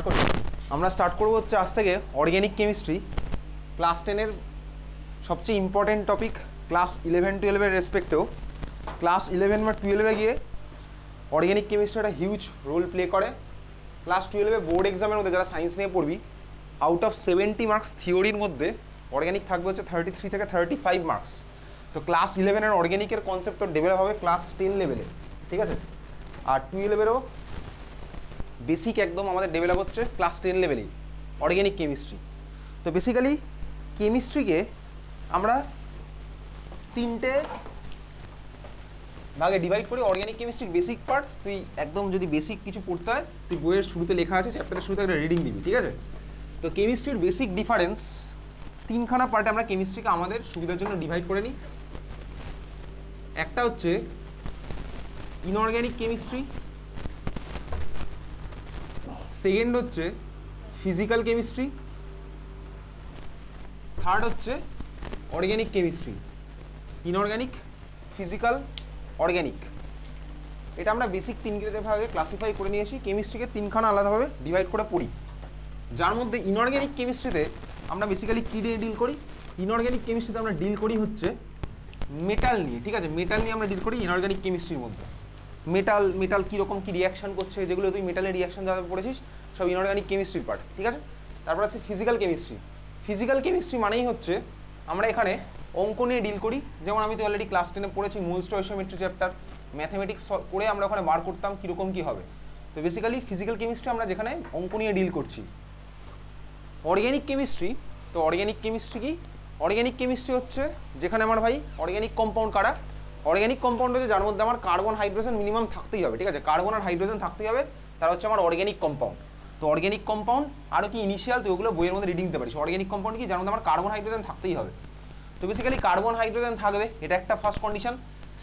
করি। আমরা স্টার্ট করবো হচ্ছে আজ থেকে অর্গ্যানিক কেমিস্ট্রি, ক্লাস 10-এর সবচেয়ে ইম্পর্টেন্ট টপিক। ক্লাস 11-12-এর রেসপেক্টেও ক্লাস 11 বা 12-এ গিয়ে অর্গ্যানিক কেমিস্ট্রি একটা হিউজ রোল প্লে করে। ক্লাস 12-এ বোর্ড এক্সামের মধ্যে যারা সায়েন্স নিয়ে পড়বি, আউট অফ 70 মার্কস থিওরির মধ্যে অর্গ্যানিক থাকবে হচ্ছে 33 থেকে 35 মার্কস। তো ক্লাস 11-এর অর্গ্যানিকের কনসেপ্ট তো ডেভেলপ হবে ক্লাস 10 লেভেলে, ঠিক আছে। আর 12-এরও বেসিক একদম আমাদের ডেভেলপ হচ্ছে ক্লাস 10 লেভেলেই অর্গ্যানিক কেমিস্ট্রি। তো বেসিক্যালি কেমিস্ট্রিকে আমরা 3টে ভাগে ডিভাইড করি। অর্গ্যানিক কেমিস্ট্রির বেসিক পার্ট, তুই একদম যদি বেসিক কিছু পড়তে হয় তুই বইয়ের শুরুতে লেখা আছে, চ্যাপ্টারের শুরুতে একটা রিডিং দিবি, ঠিক আছে। তো কেমিস্ট্রির বেসিক ডিফারেন্স 3খানা পার্টে আমরা কেমিস্ট্রিকে আমাদের সুবিধার জন্য ডিভাইড করে নিই। একটা হচ্ছে ইনঅর্গ্যানিক কেমিস্ট্রি, সেকেন্ড হচ্ছে ফিজিক্যাল কেমিস্ট্রি, থার্ড হচ্ছে organic chemistry. Inorganic, physical, organic, এটা আমরা বেসিক 3 ভাগে ক্লাসিফাই করে নিয়েছি। কেমিস্ট্রিকে 3খানা আলাদাভাবে ডিভাইড করে পড়ি, যার মধ্যে ইনঅর্গ্যানিক কেমিস্ট্রিতে আমরা বেসিক্যালি কী দিয়ে ডিল করি। ইনঅর্গ্যানিক কেমিস্ট্রিতে আমরা ডিল করি হচ্ছে মেটাল নিয়ে, ঠিক আছে। মেটাল নিয়ে আমরা ডিল করি ইনঅর্গ্যানিক কেমিস্ট্রির মধ্যে। মেটাল কীরকম কী রিয়াকশান করছে, যেগুলো তুই মেটালের রিয়াকশান যারা পড়েছিস সব ইনঅর্গ্যানিক কেমিস্ট্রির পার্ট, ঠিক আছে। তারপর আছে ফিজিক্যাল কেমিস্ট্রি। ফিজিক্যাল কেমিস্ট্রি মানেই হচ্ছে আমরা এখানে অঙ্ক নিয়ে ডিল করি। যেমন আমি তো অলরেডি ক্লাস 10-এ পড়েছি মূল স্টোয়িওমেট্রি চ্যাপ্টার, ম্যাথমেটিক্স করে আমরা ওখানে বার করতাম কীরকম কী হবে। তো বেসিক্যালি ফিজিক্যাল কেমিস্ট্রি আমরা যেখানে অঙ্ক নিয়ে ডিল করছি। অর্গ্যানিক কেমিস্ট্রি, তো অর্গ্যানিক কেমিস্ট্রি কি? অর্গ্যানিক কেমিস্ট্রি হচ্ছে যেখানে আমার ভাই অর্গ্যানিক কম্পাউন্ড কারা? অর্গ্যানিক কম্পাউন্ড হচ্ছে যার মধ্যে আমার কার্বন হাইড্রোজেন মিনিমাম থাকতেই হবে, ঠিক আছে। কার্বন আর হাইড্রোজেন থাকতেই হবে, তারা হচ্ছে আমার অর্গ্যানিক কম্পাউন্ড। তো অর্গ্যানিক কম্পাউন্ড আরও কি ইনিশিয়াল, তো ওগুলো বইয়ের মধ্যে রিডিং দিতে পারিস। অর্গ্যানিক কম্পাউন্ড কি? যার মধ্যে আমার কার্বন হাইড্রোজেন থাকতেই হবে। তো বেসিক্যালি কার্বন হাইড্রোজেন থাকবে, এটা একটা ফার্স্ট কন্ডিশন।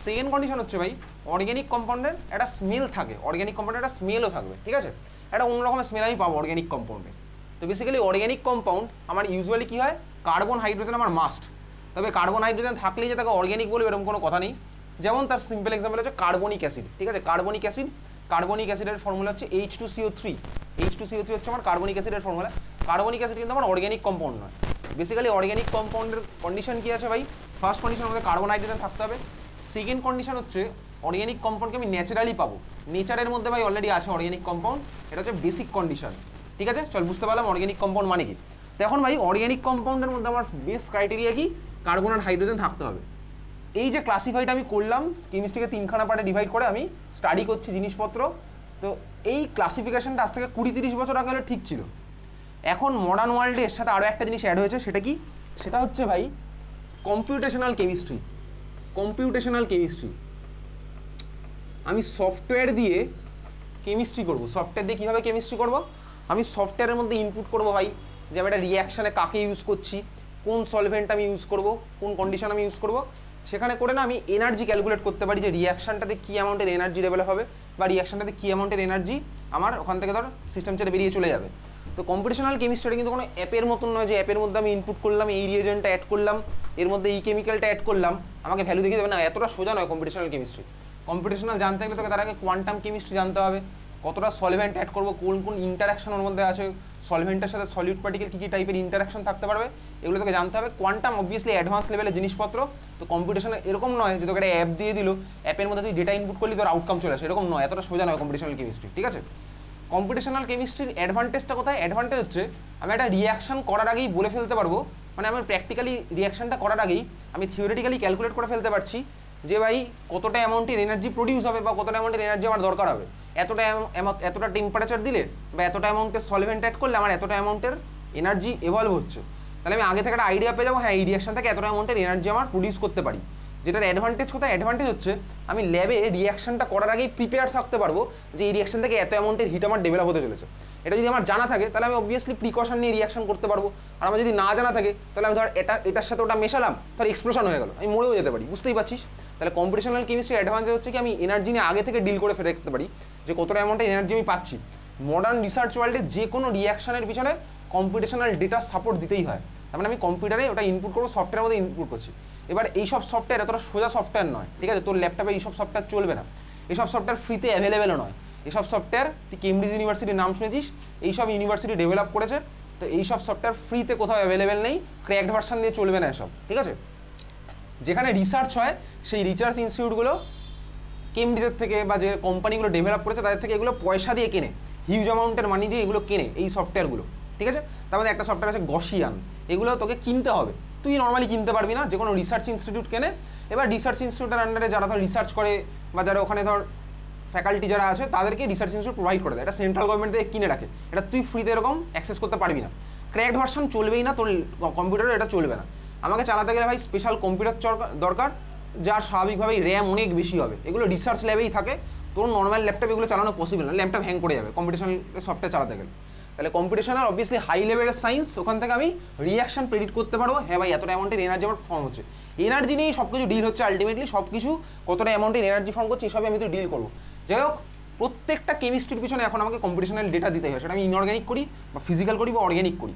সেকেন্ড কন্ডিশন হচ্ছে ভাই অর্গ্যানিক কম্পাউন্ডের একটা স্মেল থাকে, অর্গ্যানিক কম্পাউন্ডের একটা স্মেলও থাকবে, ঠিক আছে। একটা অন্যরকমের স্মেল আমি পাবো অর্গ্যানিক কম্পাউন্ডে। তো বেসিক্যালি অর্গ্যানিক কম্পাউন্ড আমার ইউজুয়ালি কী হয়, কার্বন হাইড্রোজেন আমার মাস্ট। তবে কার্বন হাইড্রোজেন থাকলেই যে তাকে অর্গ্যানিক বলবে এরকম কোনো কথা নেই। যেমন তার সিম্পল এক্সাম্পল হচ্ছে কার্বনিক অ্যাসিড, ঠিক আছে। কার্বনিক অ্যাসিডের ফর্মুলা হচ্ছে H2CO3। H2CO3 হচ্ছে আমার কার্বনিক অ্যাসিডের ফর্মুলা। কার্বনিক অ্যাসিড কিন্তু আমার অর্গ্যানিক কম্পাউন্ড নয়। বেসিক্যালি অর্গ্যানিক কম্পাউন্ডের কন্ডিশন কী আছে ভাই? ফার্স্ট কন্ডিশন আমাদের কার্বন হাইড্রোজেন থাকতে হবে। সেকেন্ড কন্ডিশন হচ্ছে অর্গ্যানিক কম্পাউন্ডকে আমি ন্যাচারালি পাবো, নেচারের মধ্যে ভাই অলরেডি আছে অর্গ্যানিক কম্পাউন্ড, এটা হচ্ছে বেসিক কন্ডিশন, ঠিক আছে। চল বুঝতে পারলাম অর্গ্যানিক কম্পাউন্ড মানে কি। তো এখন ভাই অর্গ্যানিক কম্পাউন্ডের মধ্যে আমার বেস ক্রাইটেরিয়া কি? কার্বন আর হাইড্রোজেন থাকতে হবে। এই যে ক্লাসিফাইটা আমি করলাম কেমিস্ট্রিকে 3খানা পার্টে ডিভাইড করে আমি স্টাডি করছি জিনিসপত্র, তো এই ক্লাসিফিকেশনটা আজ থেকে 20-30 বছর আগে হলে ঠিক ছিল। এখন মডার্ন ওয়ার্ল্ডে এর সাথে আরও একটা জিনিস অ্যাড হয়েছে, সেটা কি? সেটা হচ্ছে ভাই কম্পিউটেশনাল কেমিস্ট্রি। কম্পিউটেশনাল কেমিস্ট্রি, আমি সফটওয়্যার দিয়ে কেমিস্ট্রি করব। সফটওয়্যার দিয়ে কীভাবে কেমিস্ট্রি করব? আমি সফটওয়্যারের মধ্যে ইনপুট করব ভাই, যে আমি একটা রিয়াকশানে কাকে ইউজ করছি, কোন সলভেন্ট আমি ইউজ করব, কোন কন্ডিশন আমি ইউজ করব, সেখানে করে না আমি এনার্জি ক্যালকুলেট করতে পারি যে রিয়াকশানটাতে কী অ্যামাউন্টের এনার্জি ডেভেলপ হবে, বা রিয়াকশানটাতে কী অ্যামাউন্টের এনার্জি আমার ওখান থেকে ধর সিস্টেম ছেড়ে বেরিয়ে চলে যাবে। তো কম্পিউটেশনাল কেমিস্ট্রিটা কিন্তু কোনো অ্যাপের মতন নয় যে অ্যাপের মধ্যে আমি ইনপুট করলাম, এই রিয়েজেন্টটা অ্যাড করলাম, এর মধ্যে এই কেমিক্যালটা অ্যাড করলাম, আমাকে ভ্যালু দেখিয়ে দেবে না। এতটা সোজা নয় কম্পিউটেশনাল কেমিস্ট্রি। কম্পিউটেশনাল জানতে গেলে তোকে তার আগে কোয়ান্টাম কেমিস্ট্রি জানতে হবে, কতটা সলভেন্ট অ্যাড করবো, কোন কোন ইন্টারাকশন ওর মধ্যে আছে, সলভেন্টের সাথে সলিড পার্টিকেল কী কী টাইপের ইন্টারাকশন থাকতে পারবে, এগুলো তোকে জানতে হবে। কোয়ান্টাম অবভিয়াসলি অ্যাডভান্স লেভেলের জিনিসপত্র। তো কম্পিউটেশন এরকম নয় যে তোকে একটা অ্যাপ দিয়ে দিল, অ্যাপের মধ্যে তুই ডেটা ইনপুট করলি তোর আউটকাম চলে আসে, এরকম নয়, এতটা সোজা নয় কম্পিউটেশনাল কেমিস্ট্রি, ঠিক আছে। কম্পিউটেশনাল কেমিস্ট্রির অ্যাডভান্টেজটা কোথায়? অ্যাডভান্টেজ হচ্ছে আমি একটা রিয়াকশন করার আগেই বলে ফেলতে পারবো, মানে আমি প্র্যাকটিক্যালি রিয়াকশনটা করার আগেই আমি থিওরিটিক্যালি ক্যালকুলেট করে ফেলতে পারছি যে ভাই কতটা অ্যামাউন্টের এনার্জি প্রডিউস হবে বা কতটা অ্যামাউন্টের এনার্জি আমার দরকার হবে, এতটা টেম্পারেচার দিলে বা এতটা অ্যামাউন্টের সলভেন্ট অ্যাড করলে আমার এতটা অ্যামাউন্টের এনার্জি এভলভ হচ্ছে। তাহলে আমি আগে থেকে একটা আইডিয়া পেয়ে যাবো, হ্যাঁ এই রিয়াকশন থেকে এতটা অ্যামাউন্টের এনার্জি আমার প্রডিউস করতে পারি। যেটার অ্যাডভান্টেজ কোথায়? অ্যাডভান্টেজ হচ্ছে আমি ল্যাবে রিয়াকশনটা করার আগেই প্রিপেয়ার থাকতে পারবো যে এই রিয়াকশন থেকে এত অ্যামাউন্টের হিট আমার ডেভেলপ হতে চলেছে। এটা যদি আমার জানা থাকে তাহলে আমি অবভিয়াসলি প্রিকশন নিয়ে রিয়াকশন করতে পারবো। আর আমার যদি না জানা থাকে তাহলে আমি ধর এটার সাথে ওটা মেশালাম, তাহলে এক্সপ্লোশন হয়ে গেল, আমি মরেও যেতে পারি, বুঝতেই পারছিস। তাহলে কম্পিউটেশনাল কেমিস্ট্রি অ্যাডভান্টেজ হচ্ছে কি আমি এনার্জি নিয়ে আগে থেকে ডিল করে ফেলে রাখতে পারি যে কতটা অ্যামাউন্টের এনার্জি আমি পাচ্ছি। মডার্ন রিসার্চ ওয়ার্ল্ডে যে কোনো রিয়াকশনের পিছনে কম্পিউটেশনাল ডেটা সাপোর্ট দিতেই হয়। তার মানে আমি কম্পিউটারে ওটা ইনপুট করবো, সফটওয়্যারের মধ্যে ইনপুট করছি। এবার এইসব সফটওয়্যার এতটা সোজা সফটওয়্যার নয়, ঠিক আছে। তোর ল্যাপটপে এইসব সফটওয়্যার চলবে না, এইসব সফটওয়্যার ফ্রিতে অ্যাভেলেবেলও নয়। এসব সফটওয়্যার তুই কেমব্রিজ ইউনিভার্সিটির নাম শুনেছিস, এইসব ইউনিভার্সিটি ডেভেলপ করেছে। তো এইসব সফটওয়্যার ফ্রিতে কোথাও অ্যাভেলেবেল নেই, ক্র্যাকড ভার্সন দিয়ে চলবে না এসব, ঠিক আছে। যেখানে রিসার্চ হয় সেই রিসার্চ ইনস্টিটিউটগুলো কেমব্রিজের থেকে বা যে কোম্পানিগুলো ডেভেলপ করেছে তাদের থেকে এগুলো পয়সা দিয়ে কেনে, হিউজ অ্যামাউন্টের মানি দিয়ে এগুলো কেনে এই সফটওয়্যারগুলো, ঠিক আছে। তার মধ্যে একটা সফটওয়্যার আছে গসিয়ান, এগুলো তোকে কিনতে হবে, তুই নর্মালি কিনতে পারবি না, যে কোনো রিসার্চ ইনস্টিটিউট কেনে। এবার রিসার্চ ইনস্টিটিউটের আন্ডারে যারা ধর রিসার্চ করে বা যারা ওখানে ধর ফ্যাকাল্টি যারা আছে তাদেরকে রিসার্চ ইনস্টিটিউট প্রোভাইড করে দেয়, এটা সেন্ট্রাল গভর্নমেন্ট থেকে কিনে রাখে, এটা তুই ফ্রিতে এরকম অ্যাক্সেস করতে পারবি না। ক্র্যাকড ভার্সন চলবেই না তোর কম্পিউটারে, এটা চলবে না। আমাকে চালাতে গেলে ভাই স্পেশাল কম্পিউটার দরকার, যার স্বাভাবিকভাবেই র্যাম অনেক বেশি হবে, এগুলো রিসার্চ ল্যাবেই থাকে, তোর নর্মাল ল্যাপটপ এগুলো চালানো পসিবল না, ল্যাপটপ হ্যাং করে যাবে কম্পিটিশনাল সফটওয়্যার চালাতে গেলে। তাহলে কম্পিটিশনাল অবভিয়াসলি হাই লেভেলের সায়েন্স, ওখান থেকে আমি রিয়াকশন প্রেডিক্ট করতে পারবো, হ্যাঁ ভাই এতটা অ্যামাউন্টের এনার্জি আমার ফর্ম হচ্ছে, এনার্জি নিয়েই সব কিছু ডিল হচ্ছে আলটিমেটলি, সব কিছু কতটা অ্যামাউন্টের এনার্জি ফর্ম করছে এসবই আমি তো ডিল করবো। যাই হোক, প্রত্যেকটা কেমিস্ট্রির পিছনে এখন আমাকে কম্পিটিশনাল ডেটা দিতে হয়, সেটা আমি ইনঅর্গ্যানিক করি বা ফিজিক্যাল করি বা অর্গ্যানিক করি।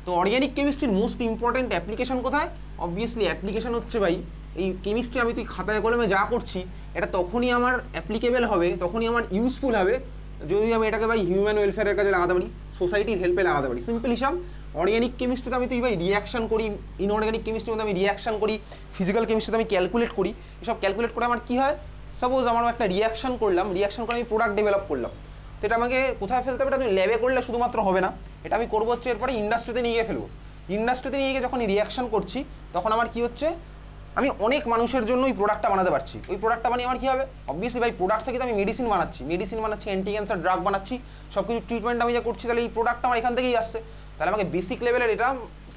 তো অর্গ্যানিক কেমিস্ট্রির মোস্ট ইম্পর্টেন্ট অ্যাপ্লিকেশন কোথায়? অবভিয়াসলি অ্যাপ্লিকেশন হচ্ছে ভাই এই কেমিস্ট্রি আমি তুই খাতায় কলমে যা করছি এটা তখনই আমার অ্যাপ্লিকেবল হবে, তখনই আমার ইউজফুল হবে যদি আমি এটাকে ভাই হিউম্যান ওয়েলফেয়ারের কাজে লাগাতে পারি, সোসাইটির হেল্পে লাগাতে পারি। সিম্পল হিসাব, অর্গ্যানিক কেমিস্ট্রিতে আমি তুই ভাই রিয়াকশন করি, ইনঅর্গ্যানিক কেমিস্ট্রির মধ্যে আমি রিয়াকশন করি, ফিজিক্যাল কেমিস্ট্রিতে আমি ক্যালকুলেট করি। এসব ক্যালকুলেট করে আমার কী হয়, সাপোজ আমার একটা রিয়াকশন করলাম, রিয়াকশন করে আমি প্রোডাক্ট ডেভেলপ করলাম, তো এটা আমাকে কোথায় ফেলতে হবে? এটা তুমি ল্যাবে করলে শুধুমাত্র হবে না, এটা আমি করবো হচ্ছে এরপরে ইন্ডাস্ট্রিতে নিয়ে গিয়ে ফেলবো। ইন্ডাস্ট্রিতে নিয়ে গিয়ে যখন রিয়াকশন করছি তখন আমার কী হচ্ছে, আমি অনেক মানুষের জন্য ওই প্রোডাক্টটা বানাতে পারছি। ওই প্রোডাক্টটা বানিয়ে আমার কী হবে? অবভিয়াসলি ভাই প্রোডাক্ট থেকে তো আমি মেডিসিন বানাচ্ছি, অ্যান্টি ক্যান্সার ড্রাগ বানাচ্ছি, সব কিছু ট্রিটমেন্ট আমি যা করছি, তাহলে এই প্রোডাক্টটা আমার এখান থেকেই আসছে। তাহলে আমাকে বেসিক লেভেলের এটা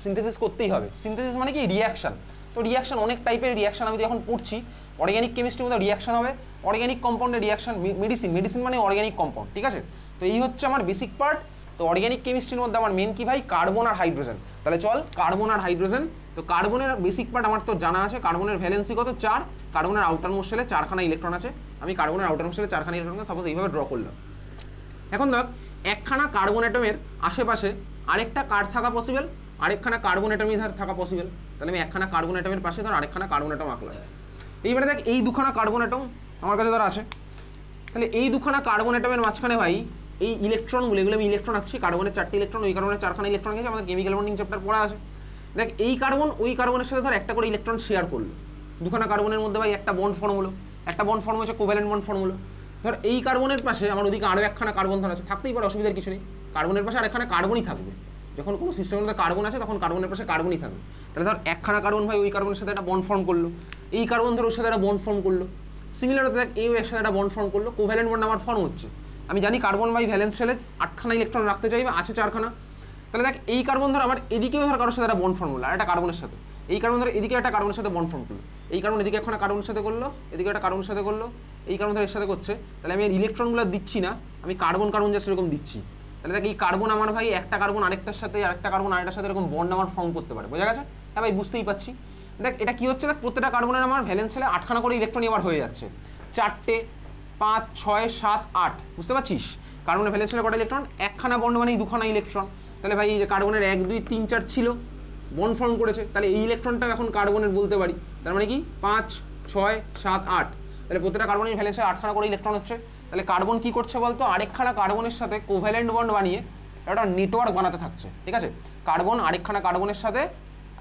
সিনথেসিস করতেই হবে। সিনথেসিস মানে কি? রিয়াকশন। তো রিয়াকশন অনেক টাইপের রিয়াকশন আমি যখন পড়ছি, অর্গ্যানিক কেমিস্ট্রির মধ্যে রিয়াকশন হবে, অর্গ্যানিক কম্পাউন্ডের রিয়াকশন, মেডিসিন মানে অর্গ্যানিক কম্পাউন্ড, ঠিক আছে। তো এই হচ্ছে আমার বেসিক পার্ট। তো অর্গ্যানিক কেমিস্ট্রির মধ্যে আমার মেন কি ভাই? কার্বন আর হাইড্রোজেন। তাহলে চল কার্বন আর হাইড্রোজেন। তো কার্বনের বেসিক পার্ট আমার তো জানা আছে, কার্বনের ভ্যালেন্সি কত? 4। কার্বনের আউটার মোস্ট শেলে 4খানা ইলেকট্রন আছে, আমি কার্বনের আউটার মোস্ট শেলে 4খানা ইলেকট্রনকে সাপোজ এইভাবে ড্র করলাম। এখন দেখ, একখানা কার্বন অ্যাটমের আশেপাশে আরেকটা কার থাকা পসিবল, আরেকখানা কার্বন অ্যাটমই থাকা পসিবল। তাহলে আমি একখানা কার্বন অ্যাটমের পাশে ধর আরেকখানা কার্বন অ্যাটম আঁকলাম। এইবারে দেখ, এই দুখানা কার্বন অ্যাটম আমার কাছে ধর আছে, তাহলে এই দুখানা কার্বন অ্যাটমের মাঝখানে ভাই এই ইলেকট্রনগুলো, এগুলো আমি ইলেকট্রন আঁকছি, কার্বনের 4টি ইলেকট্রন, ওই কার্বনের 4খানা ইলেকট্রন গেছে, আমাদের কেমিক্যাল বন্ডিং চ্যাপ্টার পড়া আছে। দেখ, এই কার্বন ওই কার্বনের সাথে ধর একটা করে ইলেকট্রন শেয়ার করলো, দুখানা কার্বনের মধ্যে ভাই একটা বন্ড ফর্ম হলো, একটা বন্ড ফর্ম হচ্ছে কোভ্যালেন্ট বন্ড ফর্ম হলো। ধর এই কার্বনের পাশে আমার ওদিকে আরও একখানা কার্বন ধর আছে, থাকতেই পারে, অসুবিধার কিছু নেই, কার্বনের পাশে আরেকখানা কার্বনই থাকবে। যখন কোনো সিস্টেমের মধ্যে কার্বন আছে তখন কার্বনের পাশে কার্বনই থাকবে। তাহলে ধর একখানা কার্বন ভাই ওই কার্বনের সাথে একটা বন্ড ফর্ম করলো, এই কার্বন ধর ওর সাথে একটা বন্ড ফর্ম করলো, সিমিলার দেখ এই এর সাথে একটা বন্ড ফর্ম করলো, কোভ্যালেন্ট বন্ড আমার ফর্ম হচ্ছে। আমি জানি কার্বন ভাই ভ্যালেন্স শেলে 8খানা ইলেকট্রন রাখতে চাইবে, আছে 4খানা। তাহলে দেখ, এই কার্বন ধর আবার এদিকেও ধর কারোর সাথে একটা বন্ড ফর্ম করলো, আর একটা কার্বনের সাথে, এই কার্বন ধর এদিকে একটা কার্বনের সাথে বন্ড ফর্ম করলো, এই কার্বন এদিকে একটা কার্বনের সাথে করলো, এদিকে একটা কার্বনের সাথে করলো, এই কার্বন ধর এর সাথে করছে। তাহলে আমি ইলেকট্রনগুলো দিচ্ছি না, আমি কার্বন যা সেরকম দিচ্ছি। তাহলে দেখ, এই কার্বন আমার ভাই একটা কার্বন আরেকটার সাথে, আরেকটা কার্বন আরেকটার সাথে এরকম বন্ড আমার ফর্ম করতে পারে, বোঝা গেছে? হ্যাঁ ভাই, বুঝতেই পারছি। দেখ, এটা কি হচ্ছে? দেখ, প্রত্যেকটা কার্বনের আমার ভ্যালেন্স শেলে 8খানা করে ইলেকট্রন আবার হয়ে যাচ্ছে, 4টে, 5, 6, 7, 8, বুঝতে পারছিস? কার্বনের ভ্যালেন্স শেলে কটা ইলেকট্রন? একখানা বন্ড মানে 2খানা ইলেকট্রন। তাহলে ভাই এই যে কার্বনের 1, 2, 3, 4 ছিল, বন্ড ফর্ম করেছে, তাহলে এই ইলেকট্রনটা এখন কার্বনের বলতে পারি। তার মানে কি? 5, 6, 7, 8। তাহলে প্রত্যেকটা কার্বনের ভ্যালেন্স শেলে 8খানা করে ইলেকট্রন হচ্ছে। তাহলে কার্বন কি করছে বলতো? আরেকখানা কার্বনের সাথে কোভ্যালেন্ট বন্ড বানিয়ে একটা নেটওয়ার্ক বানাতে থাকছে, ঠিক আছে। কার্বন আরেকখানা কার্বনের সাথে,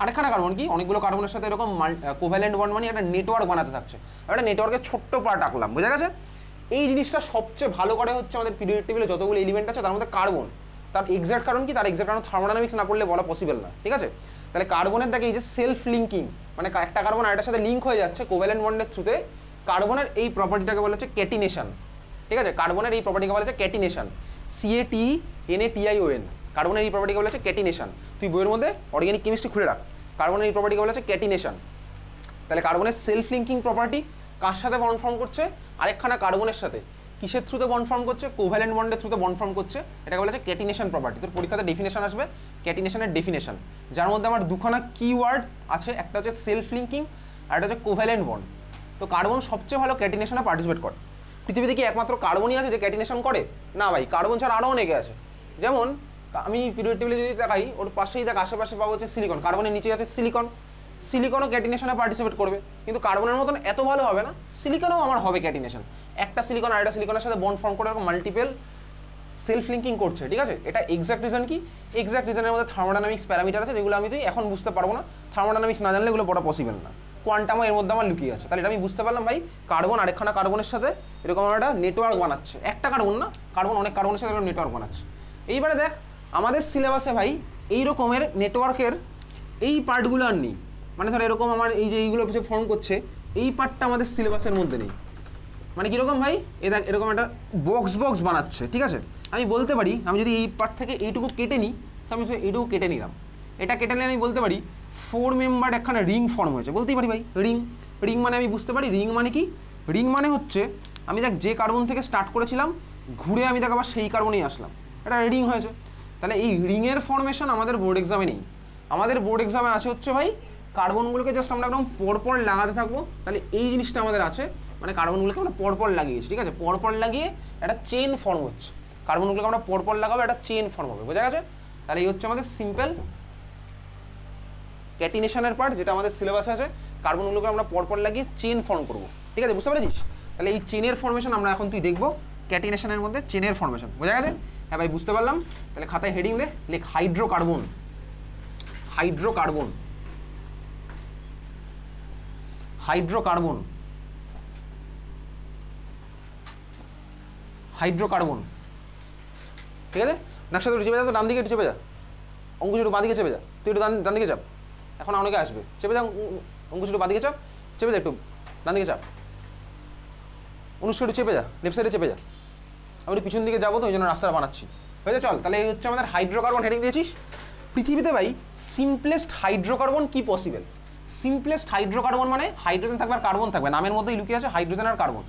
আরেকখানা কার্বন কি অনেকগুলো কার্বনের সাথে এরকম কোভ্যালেন্ট বন্ড বানিয়ে একটা নেটওয়ার্ক বানাতে থাকছে। একটা নেটওয়ার্কের ছোট্ট পার্ট আঁকলাম, বোঝা গেছে? এই জিনিসটা সবচেয়ে ভালো করে হচ্ছে আমাদের পিরিয়ডিক টেবিলে যতগুলো এলিমেন্ট আছে তার মধ্যে কার্বন। তার এক্সাক্ট কারণ কি? তার এক্সাক্ট কারণ থার্মোডাইনামিক্স না পড়লে বলা পসিবল না, ঠিক আছে। তাহলে কার্বনের দেখে এই যে সেলফ লিঙ্কিং, মানে একটা কার্বন আরেকটার সাথে লিঙ্ক হয়ে যাচ্ছে কোভ্যালেন্ট বন্ডের থ্রুতে, কার্বনের এই প্রপার্টিটাকে বলা হচ্ছে ক্যাটিনেশন, ঠিক আছে। কার্বনের এই প্রপার্টিকে বলা হচ্ছে ক্যাটিনেশন, CATNATION। কার্বনের এই প্রপার্টিকে বলা হচ্ছে ক্যাটিনেশন। তুই বইয়ের মধ্যে অর্গ্যানিক কেমিস্ট্রি খুলে রাখ, কার্বনের এই প্রপার্টিকে বলা হচ্ছে ক্যাটিনেশন। তাহলে কার্বনের সেলফ লিঙ্কিং প্রপার্টি কার সাথে বন্ড ফর্ম করছে? আরেকখানা কার্বনের সাথে। কিসের থ্রুতে বন্ড ফর্ম করছে? কোভ্যালেন্ট বন্ডের থ্রুতে বন্ড ফর্ম করছে, এটাকে বলা হচ্ছে ক্যাটিনেশন প্রপার্টি। তোর পরীক্ষাতে ডেফিনেশন আসবে ক্যাটিনেশনের ডেফিনেশন, যার মধ্যে আমার দুখানা কিওয়ার্ড আছে, একটা হচ্ছে সেলফ লিঙ্কিং আর একটা হচ্ছে কোভ্যালেন্ট বন্ড। তো কার্বন সবচেয়ে ভালো ক্যাটিনেশনে পার্টিসিপেট করে। পৃথিবীতে কি একমাত্র কার্বনই আছে যে ক্যাটিনেশন করে? না ভাই, কার্বন ছাড়া আরও অনেকে আছে। যেমন আমি পিরিয়ড টেবিলে যদি দেখাই, ওর পাশেই দেখ আশেপাশে পাবো হচ্ছে সিলিকন, কার্বনের নিচে আছে সিলিকন। সিলিকনও ক্যাটিনেশনে পার্টিসিপেট করবে, কিন্তু কার্বনের মতন এত ভালো হবে না, সিলিকনও আমার হবে ক্যাটিনেশন। একটা সিলিকন আরেকটা সিলিকনের সাথে বন্ড ফর্ম করে এরকম মাল্টিপল সেলফ লিঙ্কিং করছে, ঠিক আছে। এটা এক্সাক্ট রিজন কি? এক্সাক্ট রিজনের মধ্যে থার্মোডাইনামিক্স প্যারামিটার আছে, যেগুলো আমি তুই এখন বুঝতে পারবো না, থার্মোডাইনামিক্স না জানলে এগুলো পড়া পসিবল না। কোয়ান্টামও এর মধ্যে আমার লুকিয়ে আছে। তাহলে এটা আমি বুঝতে পারলাম ভাই, কার্বন আরেকখানা কার্বনের সাথে এরকম একটা নেটওয়ার্ক বানাচ্ছে, একটা কার্বন না, কার্বন অনেক কার্বনের সাথে এরকম নেটওয়ার্ক বানাচ্ছে। এইবারে দেখ আমাদের সিলেবাসে ভাই এই রকমের নেটওয়ার্কের এই পার্টগুলো আর নেই, মানে ধর এরকম আমার এই যে এইগুলো কিছু ফর্ম করছে, এই পার্টটা আমাদের সিলেবাসের মধ্যে নেই। মানে কীরকম ভাই, দেখ এরকম একটা বক্স বক্স বানাচ্ছে, ঠিক আছে। আমি বলতে পারি, আমি যদি এই পার্ট থেকে এইটুকু কেটে নিই, আমি এইটুকু কেটে নিলাম, এটা কেটে নিলে আমি বলতে পারি 4 মেম্বার একখানা রিং ফর্ম হয়েছে, বলতেই পারি ভাই রিং। রিং মানে আমি বুঝতে পারি রিং মানে কি, রিং মানে হচ্ছে আমি দেখ যে কার্বন থেকে স্টার্ট করেছিলাম ঘুরে আমি দেখ আবার সেই কার্বনেই আসলাম, এটা রিং হয়েছে। তাহলে এই রিংয়ের ফর্মেশন আমাদের বোর্ড এক্সামে নেই, আমাদের বোর্ড এক্সামে আছে হচ্ছে ভাই কার্বনগুলোকে জাস্ট আমরা একদম পরপর লাগাতে থাকবো। তাহলে এই জিনিসটা আমাদের আছে, মানে কার্বনগুলোকে আমরা পরপর লাগিয়েছি, ঠিক আছে, পরপর লাগিয়ে একটা চেন ফর্ম হচ্ছে, কার্বনগুলোকে আমরা পরপর লাগাবো, একটা চেন ফর্ম হবে, বোঝা গেছে। তাহলে এই হচ্ছে আমাদের সিম্পল ক্যাটিনেশনের পার্ট, যেটা আমাদের সিলেবাসে আছে, কার্বনগুলোকে আমরা পরপর লাগিয়ে চেন ফর্ম করবো, ঠিক আছে, বুঝতে পেরেছিস। তাহলে এই চেনের ফর্মেশন আমরা এখন তুই দেখবো, ক্যাটিনেশনের মধ্যে চেনের ফর্মেশন, বোঝা গেছে। হ্যাঁ ভাই বুঝতে পারলাম। তাহলে খাতায় হেডিং দে, লেখ হাইড্রোকার্বন। হাইড্রোকার্বন, হাইড্রোকার্বন, হাইড্রোকার্বন, ঠিক আছে। নকশা তুই চেপে যা, তো ডান দিকে একটু চেপে যা, অঙ্কুশ একটু বাঁ দিকে চেপে যা, তুই একটু ডান দিকে চাপ, এখন অনেকে আসবে, চেপে যা অঙ্কুশ একটু বাঁ দিকে চাপ, চেপে যা একটু ডান দিকে চাপ, অনুষ্ঠ একটু চেপে যা, লেফট সাইডে চেপে যা, আমি একটু পিছন দিকে যাবো তো ওই জন্য রাস্তাটা বানাচ্ছি, হয়ে যা চল। তাহলে এই হচ্ছে আমাদের হাইড্রোকার্বন হেডিং দিয়েছিস। পৃথিবীতে ভাই সিম্পলেস্ট হাইড্রোকার্বন কি পসিবল? সিম্পলেস্ট হাইড্রোকার্বন মানে হাইড্রোজেন থাকবে আর কার্বন থাকবে, নামের মধ্যেই লুকিয়ে আছে হাইড্রোজেন আর কার্বন।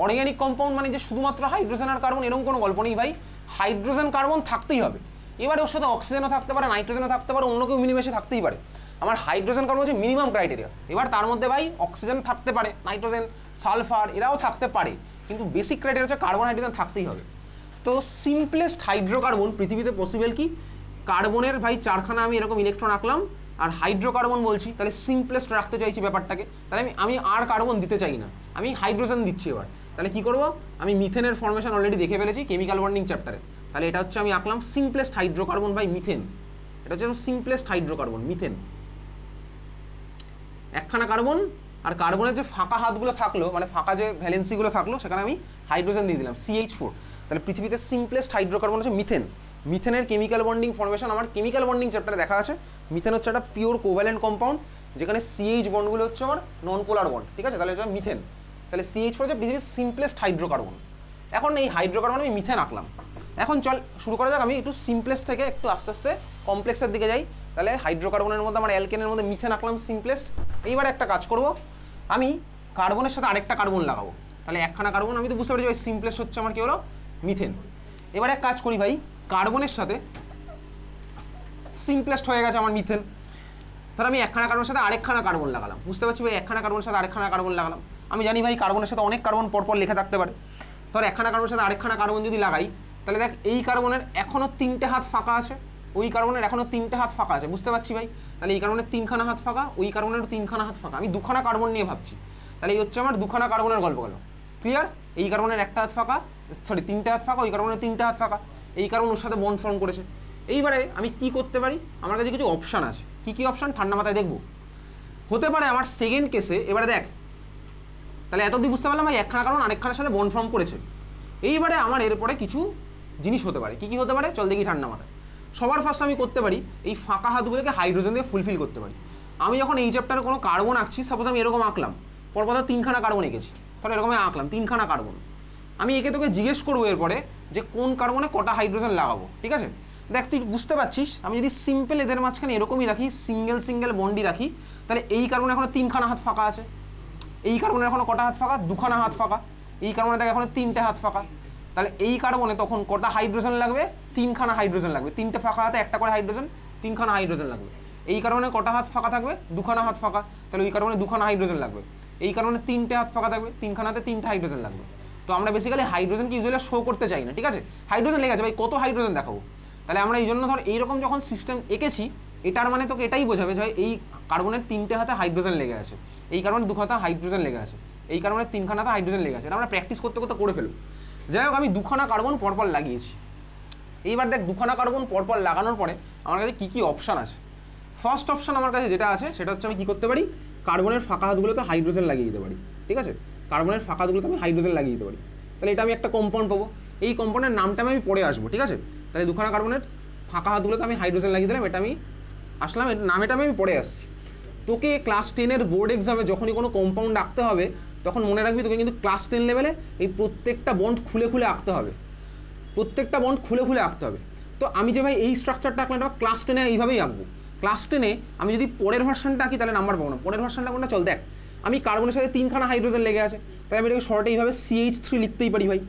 অর্গানিক কম্পাউন্ড মানে যে শুধুমাত্র হাইড্রোজেন আর কার্বন এরকম কোনো গল্প নেই ভাই, হাইড্রোজেন কার্বন থাকতেই হবে। এবার ওর সাথে অক্সিজেনও থাকতে পারে, নাইট্রোজেনও থাকতে পারে, অন্য কেউ মিনিমেশে থাকতেই পারে। আমার হাইড্রোজেন কার্বন হচ্ছে মিনিমাম ক্রাইটেরিয়া। এবার তার মধ্যে ভাই অক্সিজেন থাকতে পারে, নাইট্রোজেন, সালফার এরাও থাকতে পারে, কিন্তু বেসিক ক্রাইটেরিয়া হচ্ছে কার্বন হাইড্রোজেন থাকতেই হবে। তো সিম্পলেস্ট হাইড্রোকার্বন পৃথিবীতে পসিবল কি? কার্বনের ভাই চারখানা আমি এরকম ইলেকট্রন আঁকলাম, আর হাইড্রোকার্বন বলছি, তাহলে সিম্পলেস্ট রাখতে চাইছি ব্যাপারটাকে, তাহলে আমি আর কার্বন দিতে চাই না, আমি হাইড্রোজেন দিচ্ছি। এবার তাহলে কি করব, আমি মিথেনের ফর্মেশন অলরেডি দেখে ফেলেছি কেমিক্যাল বন্ডিং চ্যাপ্টারে, তাহলে এটা হচ্ছে আমি আঁকলাম সিম্পলেস্ট হাইড্রোকার্বন বাই মিথেন। এটা হচ্ছে সিম্পলেস্ট হাইড্রোকার্বন মিথেন, একখানা কার্বন, আর কার্বনের যে ফাঁকা হাতগুলো থাকলো, মানে ফাঁকা যে ভ্যালেন্সিগুলো থাকলো, সেখানে আমি হাইড্রোজেন দিয়ে দিলাম CH4। তাহলে পৃথিবীতে সিম্পলেস্ট হাইড্রোকার্বন হচ্ছে মিথেন। মিথেনের কেমিক্যাল বন্ডিং ফর্মেশন আমার কেমিক্যাল বন্ডিং চ্যাপ্টারে দেখা আছে। মিথেন হচ্ছে একটা পিওর কোভ্যালেন্ট কম্পাউন্ড, যেখানে CH বন্ডগুলো হচ্ছে আমার নন পোলার বন্ড, ঠিক আছে। তাহলে এটা মিথেন। তাহলে CH4 হচ্ছে পৃথিবীর সিম্পলেস্ট হাইড্রোকার্বন। এখন এই হাইড্রোকার্বন আমি মিথেন আঁকলাম। এখন চল শুরু করা যাক, আমি একটু সিম্পলেস্ট থেকে একটু আস্তে আস্তে কমপ্লেক্সের দিকে যাই। তাহলে হাইড্রোকার্বনের মধ্যে আমার অ্যালকেনের মধ্যে মিথেন আঁকলাম সিম্পলেস্ট। এইবার একটা কাজ করব, আমি কার্বনের সাথে আরেকটা কার্বন লাগাবো, তাহলে একখানা কার্বন, আমি তো বুঝতে পারছি ভাই সিম্পলেস্ট হচ্ছে আমার কি হলো, মিথেন। এবার এক কাজ করি ভাই, কার্বনের সাথে সিম্পলেস্ট হয়ে গেছে আমার মিথেন, তাহলে আমি একখানা কার্বনের সাথে আরেকখানা কার্বন লাগালাম, বুঝতে পারছি ভাই একখানা কার্বনের সাথে আরেকখানা কার্বন লাগালাম। আমি জানি ভাই কার্বনের সাথে অনেক কার্বন পরপর লেখা থাকতে পারে, তাহলে একখানা কার্বনের সাথে আরেকখানা কার্বন যদি লাগাই, তাহলে দেখ এই কার্বনের এখনও 3টে হাত ফাঁকা আছে, ওই কার্বনের এখনও 3টে হাত ফাঁকা আছে, বুঝতে পারছি ভাই। তাহলে এই কার্বনের 3খানা হাত ফাঁকা, ওই কার্বনের 3খানা হাত ফাঁকা, আমি 2খানা কার্বন নিয়ে ভাবছি। তাহলে এই হচ্ছে আমার 2খানা কার্বনের গল্প গেল, ক্লিয়ার। এই কার্বনের একটা হাত ফাঁকা, সরি 3টে হাত ফাঁকা, ওই কার্বনের 3টে হাত ফাঁকা, এই কার্বন ওর সাথে বন্ড ফর্ম করেছে। এইবারে আমি কি করতে পারি, আমার কাছে কিছু অপশান আছে। কি কি অপশান ঠান্ডা মাথায় দেখবো। হতে পারে আমার সেকেন্ড কেসে, এবারে দেখ তাহলে এতদিন বুঝতে পারলাম ভাই একখানা কার্বন আরেকখানার সাথে বন্ড ফর্ম করেছে। এইবারে আমার এরপরে কিছু জিনিস হতে পারে, কি কি হতে পারে চল দেখি ঠান্ডা মাথায়। সবার ফার্স্ট আমি করতে পারি এই ফাঁকা হাতগুলোকে হাইড্রোজেন দিয়ে ফুলফিল করতে পারি। আমি যখন এই চ্যাপ্টারে কোনো কার্বন আঁকছি, সাপোজ আমি এরকম আঁকলাম, পরপর 3খানা কার্বন এঁকেছি, তাহলে এরকম আঁকলাম 3খানা কার্বন। আমি একে তোকে জিজ্ঞেস করবো এরপরে যে কোন কার্বনে কটা হাইড্রোজেন লাগাবো, ঠিক আছে। দেখ তুই বুঝতে পারছিস, আমি যদি সিম্পল এদের মাঝখানে এরকমই রাখি, সিঙ্গেল সিঙ্গেল বন্ডি রাখি, তাহলে এই কার্বনে এখনো 3খানা হাত ফাঁকা আছে, এই কার্বনের এখনো কটা হাত ফাঁকা, 2খানা হাত ফাঁকা, এই কার্বনে দেখ এখনো 3টে হাত ফাঁকা। তাহলে এই কার্বনে তখন কটা হাইড্রোজেন লাগবে, 3খানা হাইড্রোজেন লাগবে, 3টে ফাঁকা হাতে একটা করে হাইড্রোজেন, 3খানা হাইড্রোজেন লাগবে। এই কার্বনে কটা হাত ফাঁকা থাকবে, 2খানা হাত ফাঁকা, তাহলে ওই কার্বনে 2খানা হাইড্রোজেন লাগবে। এই কার্বনে 3টে হাত ফাঁকা থাকবে, 3খানাতে 3টে হাইড্রোজেন লাগবে। তো আমরা বেসিক্যালি হাইড্রোজেনকে ইউজুয়ালি শো করতে চাই না, ঠিক আছে। হাইড্রোজেন লেগে আছে ভাই, কত হাইড্রোজেন দেখাবো। তাহলে আমরা এই জন্য ধর এইরকম যখন সিস্টেম এঁকেছি, এটার মানে তোকে এটাই বোঝাবে যে এই কার্বনের 3টে হাতে হাইড্রোজেন লেগে আছে, এই কার্বনের 2 হাতে হাইড্রোজেন লেগে আছে, এই কার্বনের 3খানা হাতে হাইড্রোজেন লেগে আছে। এটা আমরা প্র্যাকটিস করতে করতে করে ফেলব। যাই হোক, আমি 2খানা কার্বন পরপর লাগিয়েছি। এইবার দেখ 2খানা কার্বন পরপর লাগানোর পরে আমার কাছে কী কী অপশান আছে। ফার্স্ট অপশান আমার কাছে যেটা আছে সেটা হচ্ছে আমি কী করতে পারি, কার্বনের ফাঁকা হাতগুলোতে হাইড্রোজেন লাগিয়ে দিতে পারি। ঠিক আছে, কার্বনের ফাঁকা হাতগুলোতে আমি হাইড্রোজেন লাগিয়ে দিতে পারি। তাহলে এটা আমি একটা কম্পাউন্ড পাবো। এই কম্পাউন্ডের নামটা আমি পরে আসবো। ঠিক আছে, তাহলে 2খানা কার্বনের ফাঁকা হাতগুলোতে আমি হাইড্রোজেন লাগিয়ে দিলাম, এটা আমি আসলাম, নামেটা আমি পরে আসছি। তোকে ক্লাস 10-এর বোর্ড এক্সামে যখনই কোনো কম্পাউন্ড আঁকতে হবে তখন মনে রাখবি তোকে কিন্তু ক্লাস 10 লেভেলে এই প্রত্যেকটা বন্ড খুলে খুলে আঁকতে হবে, প্রত্যেকটা বন্ড খুলে খুলে আঁকতে হবে। তো আমি যে ভাই এই স্ট্রাকচারটা আঁকলাম এটা ক্লাস 10-এ এইভাবেই আঁকবো। ক্লাস 10-এ আমি যদি পরের ভার্সনটা আঁকি তাহলে নাম্বার পাবো না। পরের ভার্সনটা কোনটা, চল দেখ, আমি কার্বনের সাথে 3খানা হাইড্রোজেন লেগে আছে, তাই আমি এটাকে শর্টে এইভাবে CH3 লিখতেই পারি ভাই।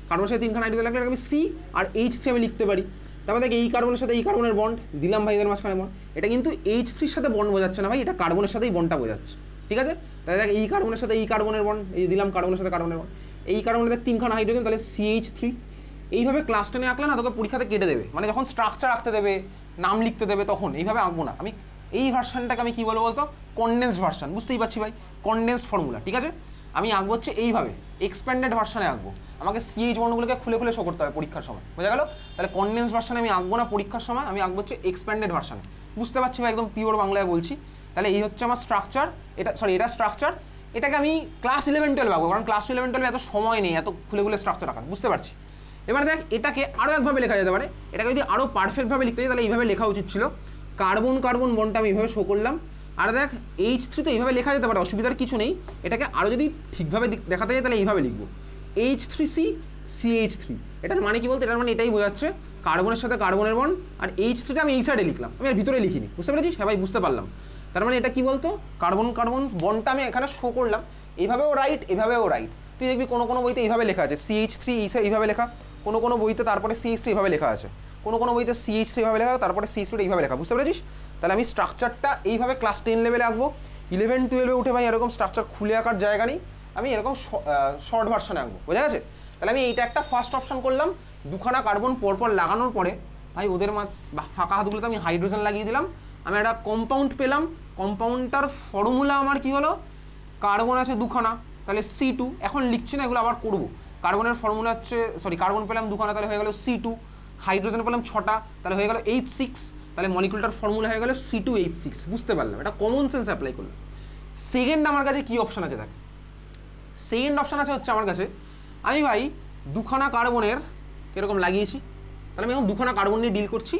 কার্বনের সাথে 3খানা হাইড্রোজেন লাগলে আমি সি আর H3 আমি লিখতে পারি। তারপরে দেখ এই কার্বনের সাথে এই কার্বনের বন্ড দিলাম ভাই, এদের মাঝখানে বন্ড, এটা কিন্তু H3-র সাথে বন্ড বোঝাচ্ছে না ভাই, এটা কার্বনের সাথেই বন্ডটা বোঝাচ্ছে। ঠিক আছে, তাহলে দেখ এই কার্বনের সাথে এই কার্বনের বন্ড, এই দিলাম কার্বনের সাথে কার্বনের বন্ড, এই কার্বনের দেখ 3খানা হাইড্রোজেন, তাহলে CH3। এইভাবে ক্লাস 10-এ আঁকলে না তোকে পরীক্ষাতে কেটে দেবে, মানে যখন স্ট্রাকচার আঁকতে দেবে, নাম লিখতে দেবে, তখন এইভাবে আঁকবো না আমি। এই ভার্সনটাকে আমি কী বলবো বলতো, কনডেন্সড ভার্সন, বুঝতেই পারছি ভাই, কনডেন্সড ফর্মুলা। ঠিক আছে, আমি আঁকবো হচ্ছে এইভাবে, এক্সপ্যান্ডেড ভার্সনে আঁকবো। আমাকে CH বন্ডগুলোকে খুলে খুলে শো করতে হবে পরীক্ষার সময়, বোঝা গেল? তাহলে কনডেন্স ভার্সনে আমি আঁকবো না পরীক্ষার সময়, আমি আঁকবো হচ্ছে এক্সপ্যান্ডেড ভার্সনে। বুঝতে পারছি ভাই, একদম পিওর বাংলায় বলছি। তাহলে এই হচ্ছে আমার স্ট্রাকচার, এটা স্ট্রাকচার। এটাকে আমি ক্লাস 11-12 আঁকবো, কারণ ক্লাস 11-12 এত সময় নেই এত খুলে খুলে স্ট্রাকচার আঁকার, বুঝতে পারছি। এবার দেখ এটাকে আরও একভাবে লেখা যেতে পারে, এটাকে যদি আরও পারফেক্টভাবে লিখতে চাই তাহলে এইভাবে লেখা উচিত ছিল। কার্বন কার্বন বন্ডটা আমি এইভাবে শো করলাম। আর দেখ H3 তো এইভাবে লেখা যেতে পারে, অসুবিধার কিছু নেই। এটাকে আরও যদি ঠিকভাবে দেখাতে চাই তাহলে এইভাবে লিখবো, H3C CH3। এটার মানে কি বলতে, এটার মানে এটাই বোঝাচ্ছে কার্বনের সাথে কার্বনের বন্ড, আর H3টা আমি এই সাইডে লিখলাম, আমি এর ভিতরে লিখিনি। বুঝতে পেরেছিস? হ্যাঁ ভাই, বুঝতে পারলাম। তার মানে এটা কি বলতো, কার্বন কার্বন বন্ডটা আমি এখানে শো করলাম, এইভাবেও রাইট, এভাবেও রাইট। তুই দেখবি কোনো কোনো বইতে এইভাবে লেখা আছে CH3 এইভাবে লেখা, কোনো কোনো বইতে তারপরে CH3 এইভাবে লেখা আছে, কোনো কোনো বইতে CH3 এইভাবে লেখা, তারপরে CH3 এইভাবে লেখা। বুঝতে পেরেছিস? তাহলে আমি স্ট্রাকচারটা এইভাবে ক্লাস 10 লেভেলে আঁকবো। 11-12-এ উঠে ভাই এরকম স্ট্রাকচার খুলে আঁকার জায়গা নেই, আমি এরকম শর্ট ভার্সনে আঁকবো, বোঝা গেছে? তাহলে আমি এইটা একটা ফার্স্ট অপশন করলাম। 2খানা কার্বন পরপর লাগানোর পরে ভাই ওদের ফাঁকা হাতগুলোতে আমি হাইড্রোজেন লাগিয়ে দিলাম, আমি একটা কম্পাউন্ড পেলাম। কম্পাউন্ডটার ফর্মুলা আমার কি হলো, কার্বন আছে 2খানা, তাহলে C2। এখন লিখছি না, এগুলো আবার করবো। কার্বনের ফর্মুলা হচ্ছে, কার্বন পেলাম 2খানা, তাহলে হয়ে গেল C2। হাইড্রোজেন পেলাম 6টা, তাহলে হয়ে গেল H6। তাহলে মলিকুলটার ফর্মুলা হয়ে গেল C2H6। বুঝতে পারলাম, এটা কমন সেন্স অ্যাপ্লাই করলাম। সেকেন্ড আমার কাছে কি অপশন আছে দেখ, সেকেন্ড অপশন আছে হচ্ছে আমার কাছে, আমি ভাই 2খানা কার্বনের এরকম লাগিয়েছি, তাহলে আমি এখন 2খানা কার্বন নিয়ে ডিল করছি।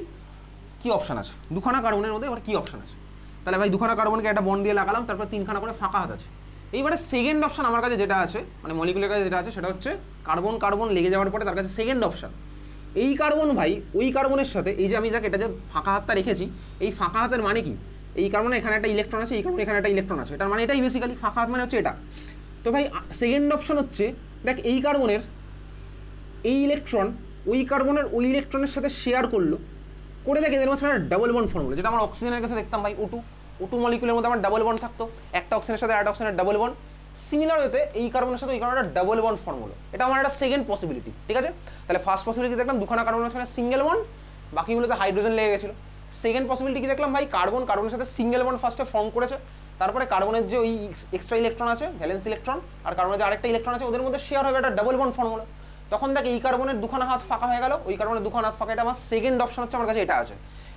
কি অপশন আছে 2খানা কার্বনের মধ্যে, এবার কি অপশন আছে? তাহলে ভাই 2খানা কার্বনকে একটা বন্ড দিয়ে লাগালাম, তারপর 3খানা করে ফাঁকা হাত আছে। এইবারে সেকেন্ড অপশন আমার কাছে যেটা আছে, মানে মলিকুলের কাছে যেটা আছে, সেটা হচ্ছে কার্বন কার্বন লেগে যাওয়ার পরে তার কাছে সেকেন্ড অপশন, এই কার্বন ভাই ওই কার্বনের সাথে, এই যে আমি দেখ এটা যে ফাঁকা হাতটা রেখেছি, এই ফাঁকা হাতের মানে কি, এই কার্বনে এখানে একটা ইলেকট্রন আছে, এই কার্বনে এখানে একটা ইলেকট্রন আছে, এটার মানে এটাই বেসিক্যালি ফাঁকা হাত মানে হচ্ছে এটা। তো ভাই সেকেন্ড অপশন হচ্ছে, দেখ এই কার্বনের এই ইলেকট্রন ওই কার্বনের ওই ইলেকট্রনের সাথে শেয়ার করলো, করে দেখ এদের মাঝখানে ডাবল বন্ড ফর্মুলা, যেটা আমরা অক্সিজেনের কাছে দেখতাম ভাই, O2 মলিকুলের মধ্যে আমার ডাবল বন্ড থাকতো, একটা অক্সিজেনের সাথে একটা অক্সিজেনের ডাবল বন্ড। সিমিলার হতে এই কার্বনের সাথে ওই কার্বনের ডাবল বন্ড ফর্মুলা, এটা আমার একটা সেকেন্ড পসিবিলিটি। ঠিক আছে, তাহলে ফার্স্ট পসিবিলিটি দেখলাম 2খানা কার্বনের মাঝখানে সিঙ্গেল বন্ড, বাকিগুলোতে হাইড্রোজেন লেগে গেছিল। সেকেন্ড পসিবিলিটি কি দেখলাম ভাই, কার্বন কার্বনের সাথে সিঙ্গেল বন্ড ফার্স্টে ফর্ম করেছে, তারপরে কার্বনের যে ওই এক্সট্রা ইলেকট্রন আছে, ভ্যালেন্স ইলেকট্রন, আর কার্বনের যে আরেকটা ইলেকট্রন আছে, ওদের মধ্যে শেয়ার হবে একটা ডাবল বন্ড ফর্মুলা। তখন দেখ এই কার্বনের 2খানা হাত ফাঁকা হয়ে গেল, ওই কার্বনের 2খানা হাত ফাঁকা, এটা আমার সেকেন্ড অপশন হচ্ছে, আমার কাছে এটা আছে।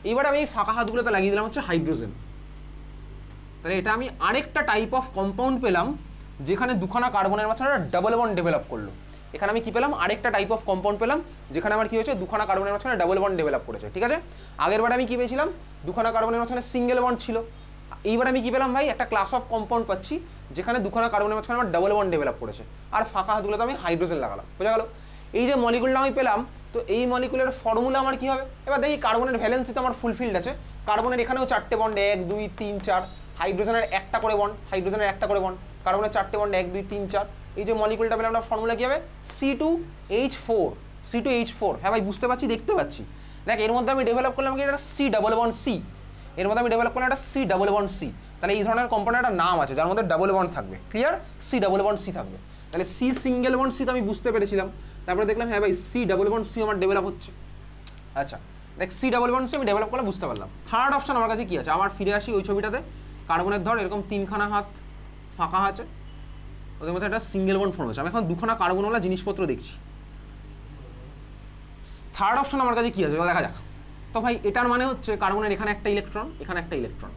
এইবারে আমি এই ফাঁকা হাতগুলোতে লাগিয়ে দিলাম হচ্ছে হাইড্রোজেন। তাহলে এটা আমি আরেকটা টাইপ অফ কম্পাউন্ড পেলাম, যেখানে 2খানা কার্বনের মাঝখানে ডাবল বন্ড ডেভেলপ করলো। এখানে আমি কি পেলাম, আরেকটা টাইপ অফ কম্পাউন্ড পেলাম, যেখানে আমার কি হয়েছে 2খানা কার্বনের মাঝখানে ডাবল বন্ড ডেভেলপ করেছে। ঠিক আছে, আগের বার আমি কি পেয়েছিলাম, 2খানা কার্বনের মাঝখানে সিঙ্গেল বন্ড ছিল। এইবার আমি কি পেলাম ভাই, একটা ক্লাস অফ কম্পাউন্ড পাচ্ছি, যেখানে 2খানা কার্বনের মাঝখানে আমার ডাবল বন্ড ডেভেলপ করেছে, আর ফাঁকা হাতগুলোতে আমি হাইড্রোজেন লাগালাম। বোঝা গেল? এই যে মলিকুলটা আমি পেলাম, তো এই মলিকুলের ফর্মুলা আমার কি হবে, এবার দেখি কার্বনের ভ্যালেন্সি তো আমার ফুলফিল্ড আছে, কার্বনের এখানেও 4টে বন্ড, 1 2 3 4, হাইড্রোজেনের একটা করে বন্ড, হাইড্রোজেনের একটা করে বন্ড, কার্বনের 4টে বন্ড, 1 2 3 4। এই যে মলিকুলটা পেলাম, আমরা ফর্মুলা কি হবে, C2H4, C2H4। হ্যাঁ ভাই, বুঝতে পারছি, দেখতে পাচ্ছি। দেখ এর মধ্যে আমি ডেভেলপ করলাম কি, একটা C ডাবল বন্ড C, এর মধ্যে আমি ডেভেলপ করলাম একটা C ডাবল বন্ড C। তাহলে এই ধরনের কম্পাউন্ডের একটা নাম আছে যার মধ্যে ডাবল বন্ড থাকবে, clear? C double bond C থাকবে। তাহলে C সিঙ্গেল বন্ড C তো আমি বুঝতে পেরেছিলাম, তারপরে দেখলাম হ্যাঁ ভাই C ডাবল বন্ড C আমার ডেভেলপ হচ্ছে। আচ্ছা দেখ সি ডাবল বন্ড সি আমি ডেভেলপ করলে বুঝতে পারলাম। থার্ড অপশন আমার কাছে কি আছে, আবার ফিরে আসি ওই ছবিটাতে, কার্বনের ধর এরকম তিনখানা হাত ফাঁকা আছে, ওদের মধ্যে একটা সিঙ্গেল বন্ড ফর্ম হচ্ছে, আমি এখন দুখানা কার্বনওয়ালা জিনিসপত্র দেখছি। থার্ড অপশন আমার কাছে কি আছে দেখা যাক। তো ভাই এটার মানে হচ্ছে কার্বনের এখানে একটা ইলেকট্রন, এখানে একটা ইলেকট্রন,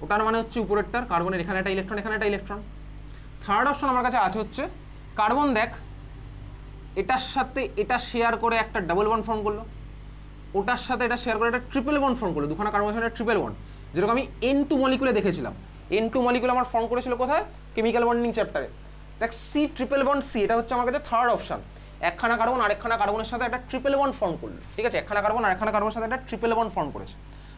ওটার মানে হচ্ছে উপরেরটার কার্বনের এখানে একটা ইলেকট্রন, এখানে একটা ইলেকট্রন। থার্ড অপশন আমার কাছে আছে হচ্ছে কার্বন দেখ এটার সাথে এটা শেয়ার করে একটা ডাবল বন্ড ফর্ম করলো, ওটার সাথে এটা শেয়ার করে একটা ট্রিপল বন্ড ফর্ম করলো, দুখানা কার্বনের সাথে ট্রিপল বন্ড, যেরকম আমি N2 মলিকুলে দেখেছিলাম। N2 মলিকুল আমার ফর্ম করেছিল কোথায়, কেমিক্যাল বন্ডিং চ্যাপ্টারে। দেখ সি ট্রিপল বন্ড সি, এটা হচ্ছে আমার কাছে থার্ড অপশন, একখানা কার্বন আরেকখানা কার্বনের সাথে একটা ট্রিপল বন্ড ফর্ম করলো, ঠিক আছে, একখানা কার্বন আরেকখানা কার্বনের সাথে একটা ট্রিপল বন্ড ফর্ম করেছে।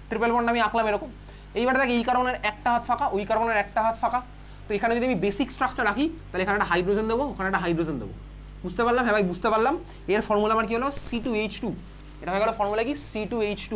ট্রিপল বন্ড আমি আঁকলাম এরকম। এইবার দেখ এই কার্বনের একটা হাত ফাঁকা, ওই কার্বনের একটা হাত ফাঁকা, তো এখানে যদি আমি বেসিক স্ট্রাকচার রাখি তাহলে এখানে একটা হাইড্রোজেন দেবো, ওখানে একটা হাইড্রোজেন দেবো, বুঝতে পারলাম? হ্যাঁ ভাই বুঝতে পারলাম। এর ফর্মুলা আমার কি হলো C2H2, এটা হয়ে গেল ফর্মুলা কি C2H2।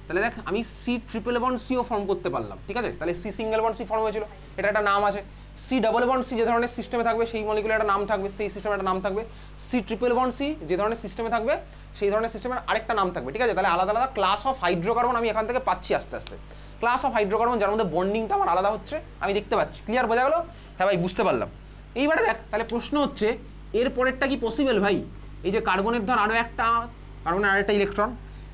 তাহলে দেখ আমি সি ট্রিপল বন্ড সিও ফর্ম করতে পারলাম, ঠিক আছে, তাহলে C single bond C form হয়েছিল, এটা একটা নাম আছে। সি ডাবল বন্ড সি যে ধরনের সিস্টেমে থাকবে সেই মলিকুলের একটা নাম থাকবে, সেই সিস্টেমের একটা নাম থাকবে। সি ট্রিপল বন্ড সি যে ধরনের সিস্টেমে থাকবে সেই ধরনের সিস্টেমের আরেকটা নাম থাকবে, ঠিক আছে। তাহলে আলাদা আলাদা ক্লাস অফ হাইড্রোকার্বন আমি এখান থেকে পাচ্ছি আস্তে আস্তে, ক্লাস অফ হাইড্রোকার্বন যার মধ্যে বন্ডিংটা আমার আলাদা হচ্ছে আমি দেখতে পাচ্ছি। ক্লিয়ার, বোঝা গেল? হ্যাঁ ভাই বুঝতে পারলাম। এইবারে দেখ তাহলে প্রশ্ন হচ্ছে এর পরেরটা কি পসিবল ভাই, এই যে কার্বনের ধর আরো একটা কার্বনের আরেকটা ইলেকট্রন,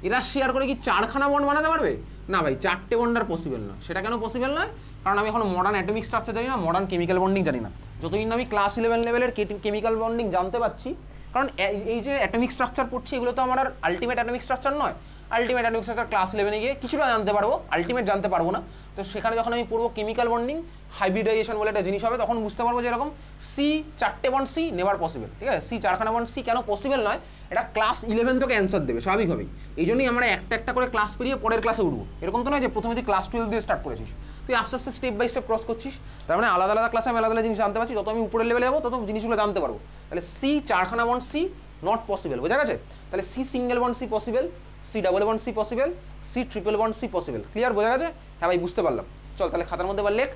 এরা শেয়ার করে কি চারখানা বন্ড বানাতে পারবে? না ভাই, চারটে বন্ড আর পসিবল না। সেটা কেন পসিবল নয়? কারণ আমি এখন মডার্ন অ্যাটমিক স্ট্রাকচার জানি না, মডার্ন কেমিক্যাল বন্ডিং জানি না। যতদিন আমি ক্লাস 11 লেভেলের কেমিক্যাল বন্ডিং জানতে পারছি, কারণ এই যে অ্যাটমিক স্ট্রাকচার পড়ছি এগুলো তো আমার আর আলটিমেট অ্যাটমিক স্ট্রাকচার নয়। আলটিমেট অ্যাটমিক স্ট্রাকচার ক্লাস 11-এ গিয়ে কিছুটা জানতে পারবো, আলটিমেট জানতে পারবো না। তো সেখানে যখন আমি পড়বো কেমিক্যাল বন্ডিং হাইব্রিডাইজেশন বলে একটা জিনিস হবে, তখন বুঝতে পারবো যে এরকম সি চারটে বন্ড সি নেভার পসিবল, ঠিক আছে। সি চারখানা বন্ড সি কেন পসিবল নয়, এটা ক্লাস 11 তোকে অ্যান্সার দেবে স্বাভাবিকভাবেই। এই জন্যই আমরা একটা একটা করে ক্লাস পেরিয়ে পরের ক্লাসে উঠবো। এরকম তো নয় যে প্রথমে তুই ক্লাস 12 দিয়ে স্টার্ট করেছিস, তুই আস্তে আস্তে স্টেপ বাই স্টেপ ক্রস করছিস। তার মানে আলাদা আলাদা ক্লাসে আমি আলাদা আলাদা জিনিস জানতে পারছি, তত আমি উপরের লেভেলে যাবো তত জিনিসগুলো জানতে পারবো। তাহলে সি চারখানা বন্ড সি নট পসিবল, বোঝা গেছে? তাহলে C single bond C possible, C double bond C possible, C triple bond C possible. Clear, বোঝা গেছে? হ্যাঁ ভাই বুঝতে পারলাম। চল তাহলে খাতার মধ্যে এবার লেখ,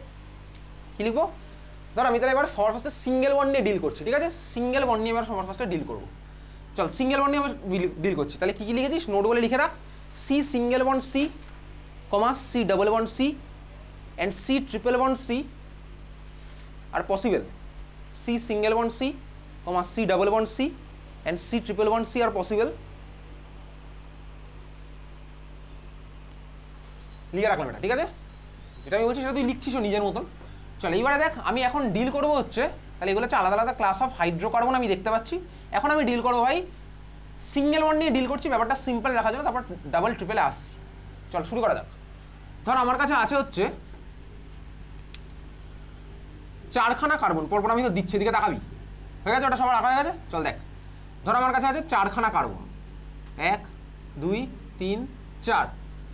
কি লিখবো? ধর আমি তাহলে এবার সবার ফার্স্টে সিঙ্গেল বন্ড নিয়ে ডিল করছি, ঠিক আছে, সিঙ্গেল বন্ড নিয়ে এবার সবার ফার্স্টে ডিল করবো। চল সিঙ্গেল বন্ড নিয়ে ডিল করছি, তাহলে কি কি লিখেছিস নোট বলে লিখে রাখ। C single bond C, comma C double bond C and C triple bond C are possible. C single bond C, comma C double bond C and C triple bond C are possible. লিখে রাখলাম এটা, ঠিক আছে। যেটা আমি বলছি সেটা তুই লিখছিস নিজের মতন। চল এইবারে দেখ আমি এখন ডিল করবো হচ্ছে, তাহলে এগুলো হচ্ছে আলাদা আলাদা ক্লাস অফ হাইড্রোকার্বন আমি দেখতে পাচ্ছি। এখন আমি ডিল করবো ভাই সিঙ্গেল বন্ড নিয়ে ডিল করছি, ব্যাপারটা সিম্পল রাখার জন্য, তারপর ডাবল ট্রিপলে আসছি। চল শুরু করা যাক। ধর আমার কাছে আছে হচ্ছে চারখানা কার্বন, পরপর আমি তো দিচ্ছি, এদিকে তাকাবি, হয়ে গেছে? ওটা সবার আঁকা হয়ে গেছে? চল দেখ, ধর আমার কাছে আছে চারখানা কার্বন, 1 2 3 4,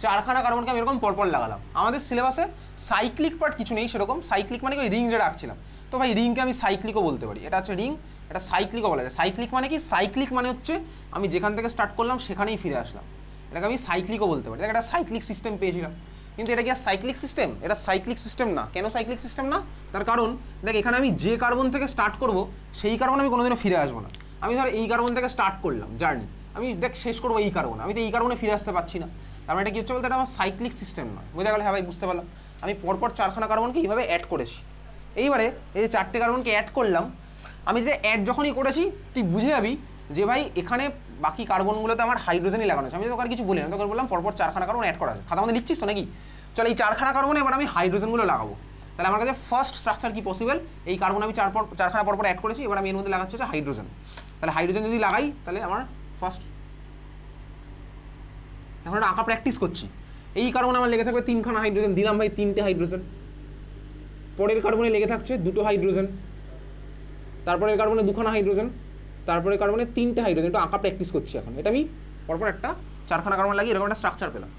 চারখানা কার্বনকে আমি এরকম পরপর লাগালাম। আমাদের সিলেবাসে সাইক্লিক পার্ট কিছু নেই সেরকম, সাইক্লিক মানে কি ওই রিং যেটা রাখছিলাম, তো ভাই রিংকে আমি সাইক্লিকও বলতে পারি, এটা হচ্ছে রিং, এটা সাইক্লিকও বলা যায়। সাইক্লিক মানে কি? সাইক্লিক মানে হচ্ছে আমি যেখান থেকে স্টার্ট করলাম সেখানেই ফিরে আসলাম, এটাকে আমি সাইক্লিকও বলতে পারি। দেখ একটা সাইক্লিক সিস্টেম পেয়েছিলাম, কিন্তু এটা কি আর সাইক্লিক সিস্টেম? এটা সাইক্লিক সিস্টেম না। কেন সাইক্লিক সিস্টেম না? তার কারণ দেখ এখানে আমি যে কার্বন থেকে স্টার্ট করব সেই কার্বন আমি কোনোদিনও ফিরে আসবো না। আমি ধর এই কার্বন থেকে স্টার্ট করলাম জার্নি, আমি দেখ শেষ করবো এই কার্বন, আমি তো এই কার্বনে ফিরে আসতে পারছি না। তার মানে এটা কি হচ্ছে বলতে, এটা আমার সাইক্লিক সিস্টেম নয়, বোঝা গেল? হ্যাঁ ভাই বুঝতে পারলাম। আমি পরপর চারখানা কার্বনকে এইভাবে অ্যাড করেছি। এইবারে এই যে চারটে কার্বনকে অ্যাড করলাম, আমি যে অ্যাড যখনই করেছি তুই বুঝে যাবি যে ভাই এখানে বাকি কার্বনগুলোতে আমার হাইড্রোজেনই লাগানো আছে। আমি তোকে আর কিছু বলি না, তোকে বললাম পরপর চারখানা কার্বন অ্যাড করা আছে। খাতা মধ্যে লিখছিস তো নাকি? চল এই চারখানা কার্বনে এবার আমি হাইড্রোজেনগুলো লাগাবো। তাহলে আমার কাছে ফার্স্ট স্ট্রাকচার কি পসিবল, এই কার্বন আমি চারখানা পরপর অ্যাড করেছি, এবার আমি এর মধ্যে লাগাচ্ছি হচ্ছে হাইড্রোজেন। তাহলে হাইড্রোজেন যদি লাগাই তাহলে আমার ফার্স্ট, এখন একটা আঁকা প্র্যাকটিস করছি। এই কার্বনে আমার লেগে থাকবে তিনখানা হাইড্রোজেন, দিলাম ভাই তিনটে হাইড্রোজেন। পরের কার্বনে লেগে থাকছে দুটো হাইড্রোজেন, তারপরের কার্বনে দুখানা হাইড্রোজেন, তারপরে কার্বনে তিনটে হাইড্রোজেন। একটু আঁকা প্র্যাকটিস করছি এখন। এটা আমি পরপর একটা চারখানা কার্বন লাগিয়ে এরকম একটা স্ট্রাকচার পেলাম।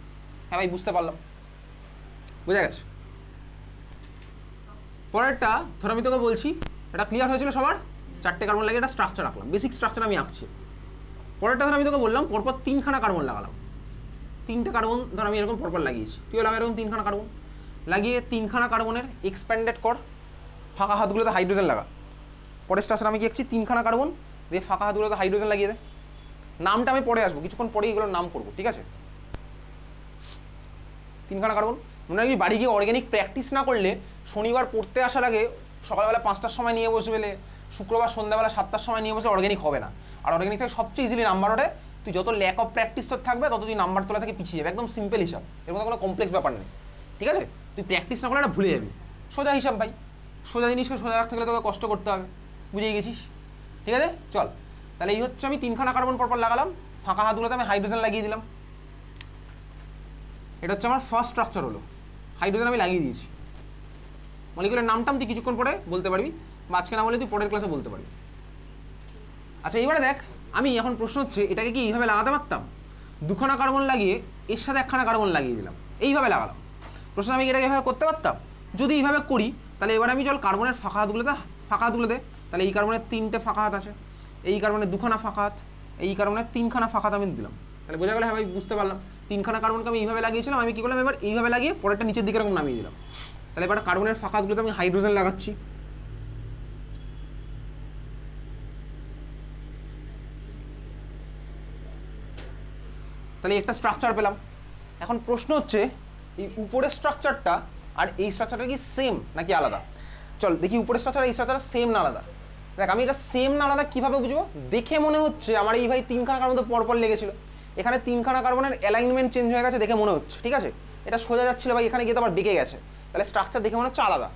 হ্যাঁ ভাই বুঝতে পারলাম, বোঝা গেছে? পরেরটা ধর আমি তোকে বলছি, এটা ক্লিয়ার হয়েছিল সবার? চারটে কার্বন লাগিয়ে একটা স্ট্রাকচার রাখলাম, বেসিক স্ট্রাকচার আমি আঁকছি। পরেরটা ধর আমি তোকে বললাম পরপর তিনখানা কার্বন লাগালাম, তিনটে কার্বন ধর আমি এরকম পরপর লাগিয়েছি। তুইও লাগা এরকম তিনখানা কার্বন লাগিয়ে তিনখানা কার্বনের এক্সপ্যান্ডেড কর, ফাঁকা হাতগুলোতে হাইড্রোজেন লাগা। পরের স্ট্রাকচার আমি কি আঁকছি, তিনখানা কার্বন দিয়ে ফাঁকা হাতগুলোতে হাইড্রোজেন লাগিয়ে দে। নামটা আমি পরে আসবো, কিছুক্ষণ পরেই এগুলোর নাম করবো, ঠিক আছে? তিনখানা কার্বন। মনে রাখবি বাড়ি গিয়ে অর্গ্যানিক প্র্যাকটিস না করলে শনিবার পড়তে আসার আগে সকালবেলা 5টার সময় নিয়ে বসবে, শুক্রবার সন্ধ্যাবেলা 7টার সময় নিয়ে বসে অর্গ্যানিক হবে না। আর অর্গ্যানিক থেকে সবচেয়ে ইজিলি নাম্বার ওঠে, তুই যত ল্যাক অফ প্র্যাকটিস তোর থাকবে তত তুই নাম্বার তোলা থেকে পিছিয়ে যাবে। একদম সিম্পল হিসাব, এর মধ্যে কোনো কমপ্লেক্স ব্যাপার নেই, ঠিক আছে? তুই প্র্যাকটিস না করলে এটা ভুলে যাবি, সোজা হিসাব ভাই। সোজা জিনিসকে সোজা রাখতে গেলে তোকে কষ্ট করতে হবে, বুঝে গেছিস? ঠিক আছে, চল তাহলে এই হচ্ছে আমি তিনখানা কার্বন পরপর লাগালাম, ফাঁকা হাতগুলোতে আমি হাইড্রোজেন লাগিয়ে দিলাম। এটা হচ্ছে আমার ফার্স্ট স্ট্রাকচার হলো, হাইড্রোজেন আমি লাগিয়ে দিয়েছি। মলিকুলের নামটাম তুই কিছুক্ষণ পরে বলতে পারবি, বা আজকে না বলে তুই পরের ক্লাসে বলতে পারবি। আচ্ছা এইবারে দেখ, আমি এখন প্রশ্ন হচ্ছে এটাকে কি এইভাবে লাগাতে পারতাম? দুখানা কার্বন লাগিয়ে এর সাথে একখানা কার্বন লাগিয়ে দিলাম, এইভাবে লাগালাম। প্রশ্ন আমি এটাকে এভাবে করতে পারতাম? যদি এইভাবে করি তাহলে এবার আমি চল কার্বনের ফাঁকা হাতগুলো দে। তাহলে এই কার্বনের 3টে ফাঁকা হাত আছে, এই কার্বনের 2খানা ফাঁকা হাত, এই কার্বনের 3খানা ফাঁকা হাত আমি দিলাম। তাহলে বোঝা গেল? হ্যাঁ ভাই, বুঝতে পারলাম। 3খানা কার্বনকে আমি এইভাবে লাগিয়েছিলাম, আমি কি করলাম এবার এইভাবে লাগিয়ে পরেরটা নিচের দিকে এরকম নামিয়ে দিলাম। তাহলে এবার কার্বনের ফাঁকা হাতগুলোতে আমি হাইড্রোজেন লাগাচ্ছি। তাহলে একটা স্ট্রাকচার পেলাম। এখন প্রশ্ন হচ্ছে এই উপরের স্ট্রাকচারটা আর এই স্ট্রাকচারটা কি সেম নাকি আলাদা? চল দেখি উপরের স্ট্রাকচার আর এই স্ট্রাকচার সেম না আলাদা। দেখ আমি এটা সেম না আলাদা কীভাবে বুঝবো? দেখে মনে হচ্ছে আমার এই ভাই 3খানা কার্বন তো পরপর লেগেছিল, এখানে 3খানা কার্বনের অ্যালাইনমেন্ট চেঞ্জ হয়ে গেছে দেখে মনে হচ্ছে, ঠিক আছে? এটা সোজা যাচ্ছিল ভাই, এখানে গিয়ে তো আবার বেঁকে গেছে, তাহলে স্ট্রাকচার দেখে মনে হচ্ছে আলাদা।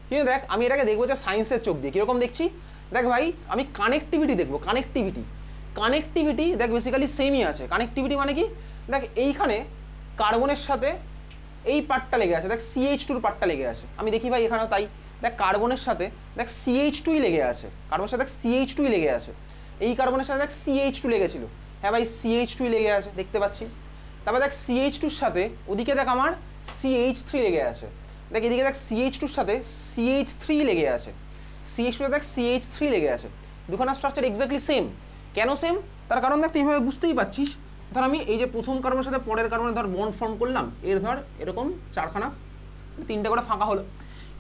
কিন্তু দেখ আমি এটাকে দেখবো যে সায়েন্সের চোখ দিয়ে কীরকম দেখছি। দেখ ভাই আমি কানেক্টিভিটি দেখবো, কানেক্টিভিটি দেখ বেসিক্যালি সেমই আছে। কানেক্টিভিটি মানে কি? দেখ এইখানে কার্বনের সাথে এই পার্টটা লেগে আছে, দেখ CH2 পার্টটা লেগে আছে, আমি দেখি ভাই এখানেও তাই। দেখ কার্বনের সাথে দেখ CH2 লেগে আছে, কার্বনের সাথে দেখ CH2 লেগে আছে, এই কার্বনের সাথে দেখ CH2 লেগেছিল, হ্যাঁ ভাই CH2 লেগে আছে দেখতে পাচ্ছি। তারপর দেখ CH2-র সাথে ওদিকে দেখ আমার CH3 লেগে আছে, দেখ এদিকে দেখ CH2-র সাথে CH3 লেগে আছে, CH2 দেখ CH3 লেগে আছে। দুখানা স্ট্রাকচার এক্স্যাক্টলি সেম। কেন সেম? তার কারণ দেখ তুই এইভাবে বুঝতেই পারছিস। ধর আমি এই যে প্রথম কার্বনের সাথে পরের কার্বনের ধর বন্ড ফর্ম করলাম, এর ধর এরকম 4খানা 3টে করে ফাঁকা হলো।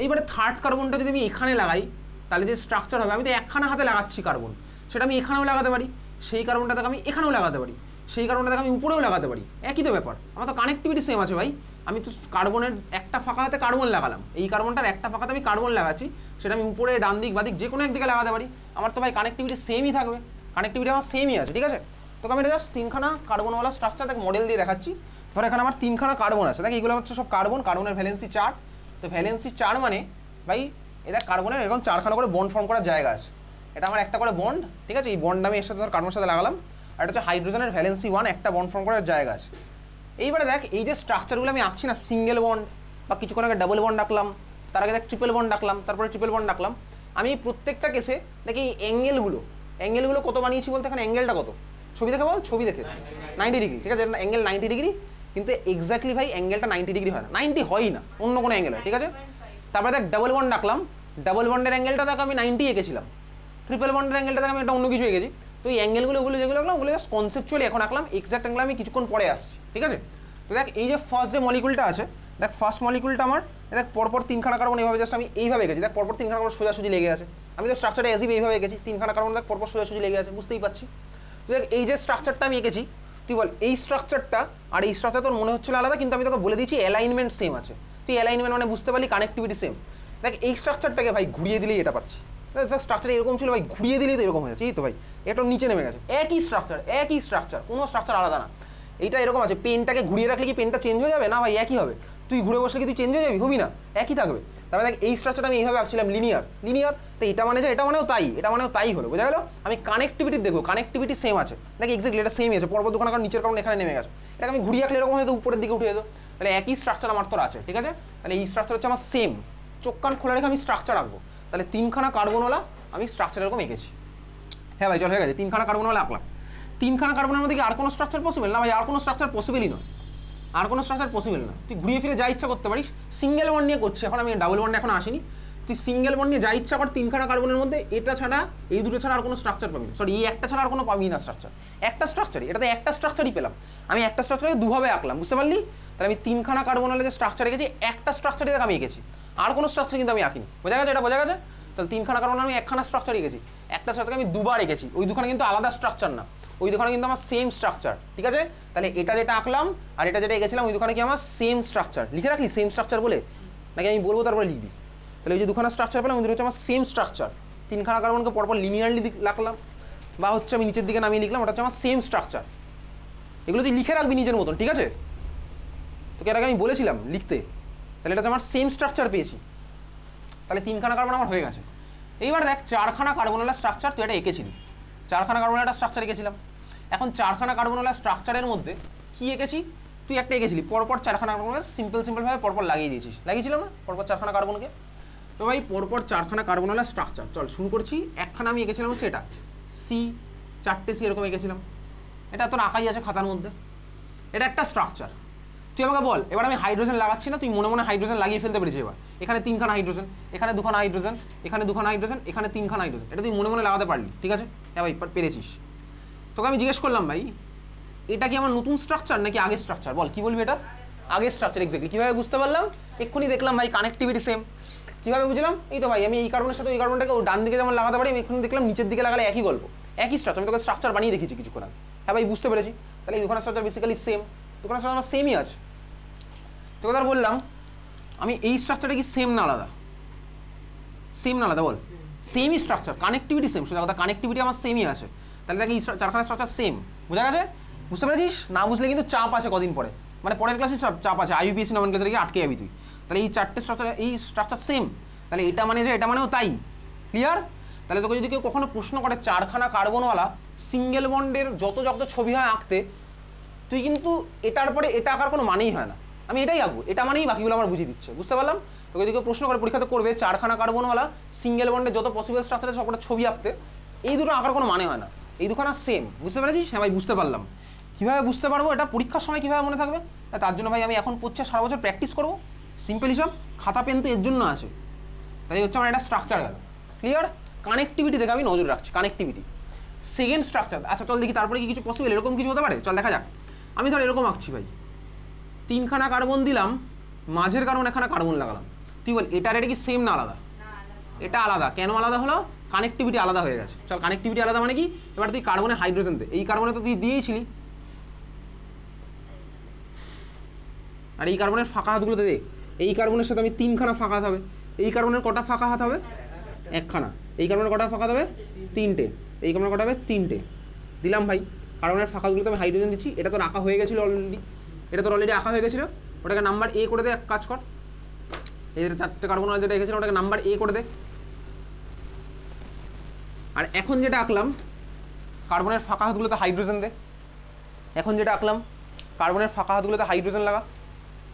এইবারে থার্ড কার্বনটা যদি আমি এখানে লাগাই তাহলে যে স্ট্রাকচার হবে, আমি তো একখানা হাতে লাগাচ্ছি কার্বন, সেটা আমি এখানেও লাগাতে পারি, সেই কার্বনটা দেখ আমি এখানেও লাগাতে পারি, সেই কার্বনটা দেখ আমি উপরেও লাগাতে পারি, একই তো ব্যাপার। আমার তো কানেক্টিভিটি সেম আছে ভাই। আমি তো কার্বনের একটা ফাঁকা হাতে কার্বন লাগালাম, এই কার্বনটার একটা ফাঁকাতে আমি কার্বন লাগাচ্ছি, সেটা আমি উপরে ডান দিক বাদিক যে কোনো একদিকে লাগাতে পারি, আমার তো ভাই কানেক্টিভিটি সেমই থাকবে, কানেক্টিভিটি আমার সেমই আছে, ঠিক আছে? তোকে আমি জাস্ট 3খানা কার্বনওয়ালা স্ট্রাকচার দেখ মডেল দিয়ে দেখাচ্ছি। ধর এখানে আমার 3খানা কার্বন আছে, দেখ এইগুলো হচ্ছে সব কার্বনের ভ্যালেন্সি 4। তো ভ্যালেন্সি 4 মানে ভাই এটা কার্বনের এরকম 4খানা করে বন্ড ফর্ম করার জায়গা আছে, এটা আমার একটা করে বন্ড, ঠিক আছে? এই বন্ড আমি এর সাথে ধর কার্বনের সাথে লাগালাম, আর এটা হচ্ছে হাইড্রোজেনের ভ্যালেন্সি 1, একটা বন্ড ফর্ম করার জায়গা আছে। এইবারে দেখ এই যে স্ট্রাকচারগুলো আমি আঁকছি না, সিঙ্গেল বন্ড বা কিছুক্ষণ আগে ডাবল বন্ড ডাকলাম, তার আগে দেখ ট্রিপল বন্ড ডাকলাম, তারপরে ট্রিপল বন্ড ডাকলাম, আমি প্রত্যেকটা কেসে দেখি এই অ্যাঙ্গেলগুলো কত বানিয়েছি বলতে, এখানে অ্যাঙ্গেলটা কত? ছবি দেখে বল, ছবি দেখে 90 ডিগ্রি, ঠিক আছে? অ্যাঙ্গেল 90 ডিগ্রি, কিন্তু এক্স্যাক্টলি ভাই অ্যাঙ্গেলটা 90 ডিগ্রি হয় না, 90 হয়ই না, অন্য কোনো অ্যাঙ্গেল হয়, ঠিক আছে? তারপরে দেখ ডাবল বন্ড ডাকলাম, ডাবল বন্ডের অ্যাঙ্গেলটা দেখ আমি 90 এঁকেছিলাম, ট্রিপল বন্ডের অ্যাঙ্গেলটা দেখ আমি একটা অন্য কিছু এঁকেছি। তো এই অ্যাঙ্গেলগুলো যেগুলো আঁকলাম ওগুলো জাস্ট কনসেপচুয়ালি এখন আঁকলাম, এক্সাক্ট অ্যাঙ্গেল আমি কিছুক্ষণ পরে আসছি, ঠিক আছে? তো দেখ এই যে ফার্স্ট যে মলিকুলটা আছে, দেখ ফার্স্ট মলিকুলটা আমার দেখ পরপর 3খানা কার্বন এইভাবে জাস্ট আমি এইভাবে এঁকেছি, দেখ পরপর 3খানা কার্বন সোজাসুজি লেগে আছে, আমি তো স্ট্রাকচারটা অ্যাজ ইফ এইভাবে এঁকেছি, 3খানা কার্বন দেখ পরপর সোজাসুজি লেগে আছে, বুঝতেই পারছি। তো দেখ এই যে স্ট্রাকচারটা আমি এঁকেছি, তুই বল এই স্ট্রাকচারটা আর এই স্ট্রাকচার তোর মনে হচ্ছিল আলাদা, কিন্তু আমি তোকে বলে দিচ্ছি অ্যালাইনমেন্ট সেম আছে। তুই অ্যালাইনমেন্ট মানে বুঝতে পারলি, কানেক্টিভিটি সেম। দেখ এই স্ট্রাকচারটাকে ভাই ঘুরিয়ে দিলেই এটা পাচ্ছি, স্ট্রাকচার এরকম ছিল ভাই, ঘুরিয়ে দিলেই তো এরকম হয়েছে, এই তো ভাই এটা নিচে নেমে গেছে, একই স্ট্রাকচার, কোনো স্ট্রাকচার আলাদা না। এইটা এরকম আছে, পেনটাকে ঘুরিয়ে রাখলে কি পেনটা চেঞ্জ হয়ে যাবে? না ভাই, একই হবে। তুই ঘুরে বসলে কি তুই চেঞ্জ হয়ে যাবি? হবি না, একই থাকবে। তারপরে দেখ এই স্ট্রাকচারটা আমি এইভাবে আঁকছিলাম লিনিয়ার, তো এটা মানে যে এটা মানেও তাই হলো, বোঝা গেল? আমি কানেক্টিভিটি দেখবো, কানেক্টিভিটি সেম আছে, দেখ এক্স্যাক্টলি এটা সেমই আছে, পরপর দুখানা কারণ নিচের কারণ এখানে নেমে গেছে, এটাকে আমি ঘুরিয়ে রাখলে এরকম হয়তো উপরের দিকে উঠে যেত, তাহলে একই স্ট্রাকচার আমার তোর আছে, ঠিক আছে? তাহলে এই স্ট্রাকচার হচ্ছে আমার সেম, চোখ কান খোলা রেখে আমি স্ট্রাকচার আঁকবো, তাহলে 3খানা কার্বনওয়ালা আমি স্ট্রাকচার এরকম এঁকেছি। হ্যাঁ ভাই চল, হয়ে গেছে, 3খানা কার্বনওয়ালা আঁকলাম। 3খানা কার্বনের মধ্যে কি আর কোনো স্ট্রাকচার পসিবল? না ভাই, আর কোনো স্ট্রাকচার পসিবলই নয়, আর কোনো স্ট্রাকচার পসিবল না। তুই ঘুরিয়ে ফিরে যা ইচ্ছা করতে পারিস, সিঙ্গেল বন্ড নিয়ে করছি এখন, আমি ডাবল বন্ড এখন আসিনি, তুই সিঙ্গেল বন্ড নিয়ে যা ইচ্ছা কর। 3খানা কার্বনের মধ্যে এটা ছাড়া, এই দুটো ছাড়া আর কোনো স্ট্রাকচার পাবি না, সরি এই একটা ছাড়া আর কোনো পাবি না স্ট্রাকচার, একটা স্ট্রাকচারই, এটাতে একটা স্ট্রাকচারই পেলাম, আমি একটা স্ট্রাকচারকে দুভাবে আঁকলাম, বুঝতে পারলি? তাহলে আমি 3খানা কার্বনের যে স্ট্রাকচার এঁকেছি, একটা স্ট্রাকচারই দেখ আমি এঁকেছি, আর কোনো স্ট্রাকচার কিন্তু আমি আঁকিনি, বোঝা গেছে? এটা বোঝা গেছে? তাহলে 3খানা কার্বন আমি একখানা স্ট্রাকচার এঁকেছি, একটা স্ট্রাকচার আমি দুবার এঁকেছি, ওই দুখানা কিন্তু আলাদা স্ট্রাকচার না, ওই দোকানে কিন্তু আমার সেম স্ট্রাকচার, ঠিক আছে? তাহলে এটা যেটা আঁকলাম আর এটা যেটা এঁকেছিলাম ওই দোকানে কি আমার সেম স্ট্রাকচার, লিখে রাখলি সেম স্ট্রাকচার বলে, নাকি আমি বলবো তারপরে লিখবি? তাহলে ওই যে দুখানা স্ট্রাকচার পেলাম ওই হচ্ছে আমার সেম স্ট্রাকচার, তিনখানা কার্বনকে পরপর লিনিয়ারলি রাখলাম বা হচ্ছে আমি নিচের দিকে নামিয়ে লিখলাম, ওটা হচ্ছে আমার সেম স্ট্রাকচার। এগুলো তুই লিখে রাখবি নিজের মতন, ঠিক আছে? তোকে এর আগে আমি বলেছিলাম লিখতে। তাহলে এটা হচ্ছে আমার সেম স্ট্রাকচার পেয়েছি, তাহলে তিনখানা কার্বন আমার হয়ে গেছে। এইবার দেখ চারখানা কার্বনওয়ালা স্ট্রাকচার তুই এটা এঁকেছিলি, চারখানা কার্বনওয়ালা স্ট্রাকচার এঁকেছিলাম। এখন চারখানা কার্বনওয়ালা স্ট্রাকচারের মধ্যে কি এঁকেছি? তুই একটা এঁকেছিলি পরপর চারখানা কার্বনকে সিম্পলভাবে পরপর লাগিয়ে দিয়েছিস, লাগিয়েছিলাম না পরপর চারখানা কার্বনকে? তো ভাই পরপর চারখানা কার্বনওয়ালা স্ট্রাকচার, চল শুরু করছি। একখানা আমি এঁকেছিলাম হচ্ছে এটা সি, চারটে সি এরকম এঁকেছিলাম, এটা তোর আঁকাই আছে খাতার মধ্যে, এটা একটা স্ট্রাকচার। তুই আমাকে বল, এবার আমি হাইড্রোজেন লাগাচ্ছি না, তুই মনে মনে হাইড্রোজেন লাগিয়ে ফেলতে পেরেছিস। এবার এখানে তিনখানা হাইড্রোজেন, এখানে দুখানা হাইড্রোজেন, এখানে দুখানা হাইড্রোজেন, এখানে তিনখানা হাইড্রোজেন, এটা তুই মনে মনে লাগাতে পারলি, ঠিক আছে? হ্যাঁ ভাই পেরেছিস। তোকে আমি জিজ্ঞেস করলাম ভাই এটা কি আমার নতুন স্ট্রাকচার নাকি আগের স্ট্রাকচার, বল কি বলবি? এটা আগের স্ট্রাকচার। এক্স্যাক্টলি কীভাবে বুঝতে পারলাম? এক্ষুনি দেখলাম ভাই কানেক্টিভিটি সেম। কীভাবে বুঝলাম? এই তো ভাই আমি এই কার্বনের সাথে ওই কার্বনটাকে ডান দিকে যেমন লাগাতে পারি, আমি এক্ষুনি দেখলাম নিচের দিকে লাগালে একই গল্প, একই স্ট্রাকচার। আমি তোকে স্ট্রাকচার বানিয়ে দেখেছি কিছুক্ষণ আগে। হ্যাঁ ভাই বুঝতে পেরেছি। তাহলে এই দুখানা স্ট্রাকচার বেসিক্যালি সেম, দুখানা স্ট্রাকচার আমার সেমই আছে। তোকে তার বললাম আমি এই স্ট্রাকচারটা কি সেম না আলাদা? সেম না আলাদা বল? সেমই স্ট্রাকচার, কানেক্টিভিটি সেম, সোজা কথা কানেক্টিভিটি আমার সেমই আছে। তাহলে দেখ এই চারখানা স্ট্রাকচার সেম, বোঝা গেছে? বুঝতে পেরেছিস? না বুঝলে কিন্তু চাপ আছে কদিন পরে, মানে পরের ক্লাসে চাপ আছে, আইইউপিএসসি নমেনক্লেচারে গিয়ে আটকে যাবি তুই। তাহলে এই চারটে স্ট্রাকচার, এই স্ট্রাকচার সেম, তাহলে এটা মানে যে এটা মানেও তাই, ক্লিয়ার? তাহলে তোকে যদি কেউ কখনো প্রশ্ন করে চারখানা কার্বনওয়ালা সিঙ্গেল বন্ডের যত যত ছবি হয় আঁকতে, তুই কিন্তু এটার পরে এটা আঁকার কোনো মানেই হয় না, আমি এটাই আঁকবো, এটা মানেই বাকিগুলো আমার বুঝিয়ে দিচ্ছে, বুঝতে পারলাম? তোকে যদি কেউ প্রশ্ন করে পরীক্ষাতে করবে চারখানা কার্বনওয়ালা সিঙ্গেল বন্ডে যত পসিবল স্ট্রাকচার আছে সবকটা ছবি আঁকতে, এই দুটো আঁকার কোনো মানে হয় না, এই দুখানা সেম, বুঝতে পেরেছিস? হ্যাঁ ভাই বুঝতে পারলাম। কীভাবে বুঝতে পারবো এটা? পরীক্ষার সময় কীভাবে মনে থাকবে? তার জন্য ভাই আমি এখন পড়ছে সারা বছর প্র্যাকটিস করবো, সিম্পল হিসাব, খাতা পেন তো এর জন্য আছে। তাই হচ্ছে আমার একটা স্ট্রাকচার গেল, ক্লিয়ার? কানেক্টিভিটি দেখে আমি নজর রাখছি, কানেক্টিভিটি। সেকেন্ড স্ট্রাকচার, আচ্ছা চল দেখি তারপরে কি কিছু পসিবল, এরকম কিছু হতে পারে, চল দেখা যাক। আমি ধর এরকম আঁকছি ভাই, তিনখানা কার্বন দিলাম, মাঝের কার্বন একখানা কার্বন লাগালাম, তুই বল এটার এটা কি সেম না আলাদা? এটা আলাদা। কেন আলাদা হলো? কানেক্টিভিটি আলাদা হয়ে গেছে। চল কানেক্টিভিটি আলাদা মানে কি? এবার তুই কার্বনে হাইড্রোজেন দে, এই কার্বনে তো তুই দিয়েইছিলি, আর এই কার্বনের ফাঁকা হাতগুলোতে দে, এই কার্বনের সাথে আমি তিনখানা ফাঁকা হাত হবে, এই কার্বনের কটা ফাঁকা হাত হবে? একখানা। এই কার্বনের কটা ফাঁকা হবে? তিনটে। এই কার্বনের কটা হবে? তিনটে। দিলাম ভাই, কার্বনের ফাঁকাগুলোতে আমি হাইড্রোজেন দিচ্ছি, এটা তোর আঁকা হয়ে গেছিলো অলরেডি, এটা তোর অলরেডি আঁকা হয়ে গেছিলো, ওটাকে নাম্বার এ করে দে, এক কাজ কর, এই যে চারটে কার্বন যেটা এঁকেছিলাম ওটাকে নাম্বার এ করে দে। আর এখন যেটা আঁকলাম কার্বনের ফাঁকা হাতগুলোতে হাইড্রোজেন দে, এখন যেটা আঁকলাম কার্বনের ফাঁকা হাতগুলোতে হাইড্রোজেন লাগা।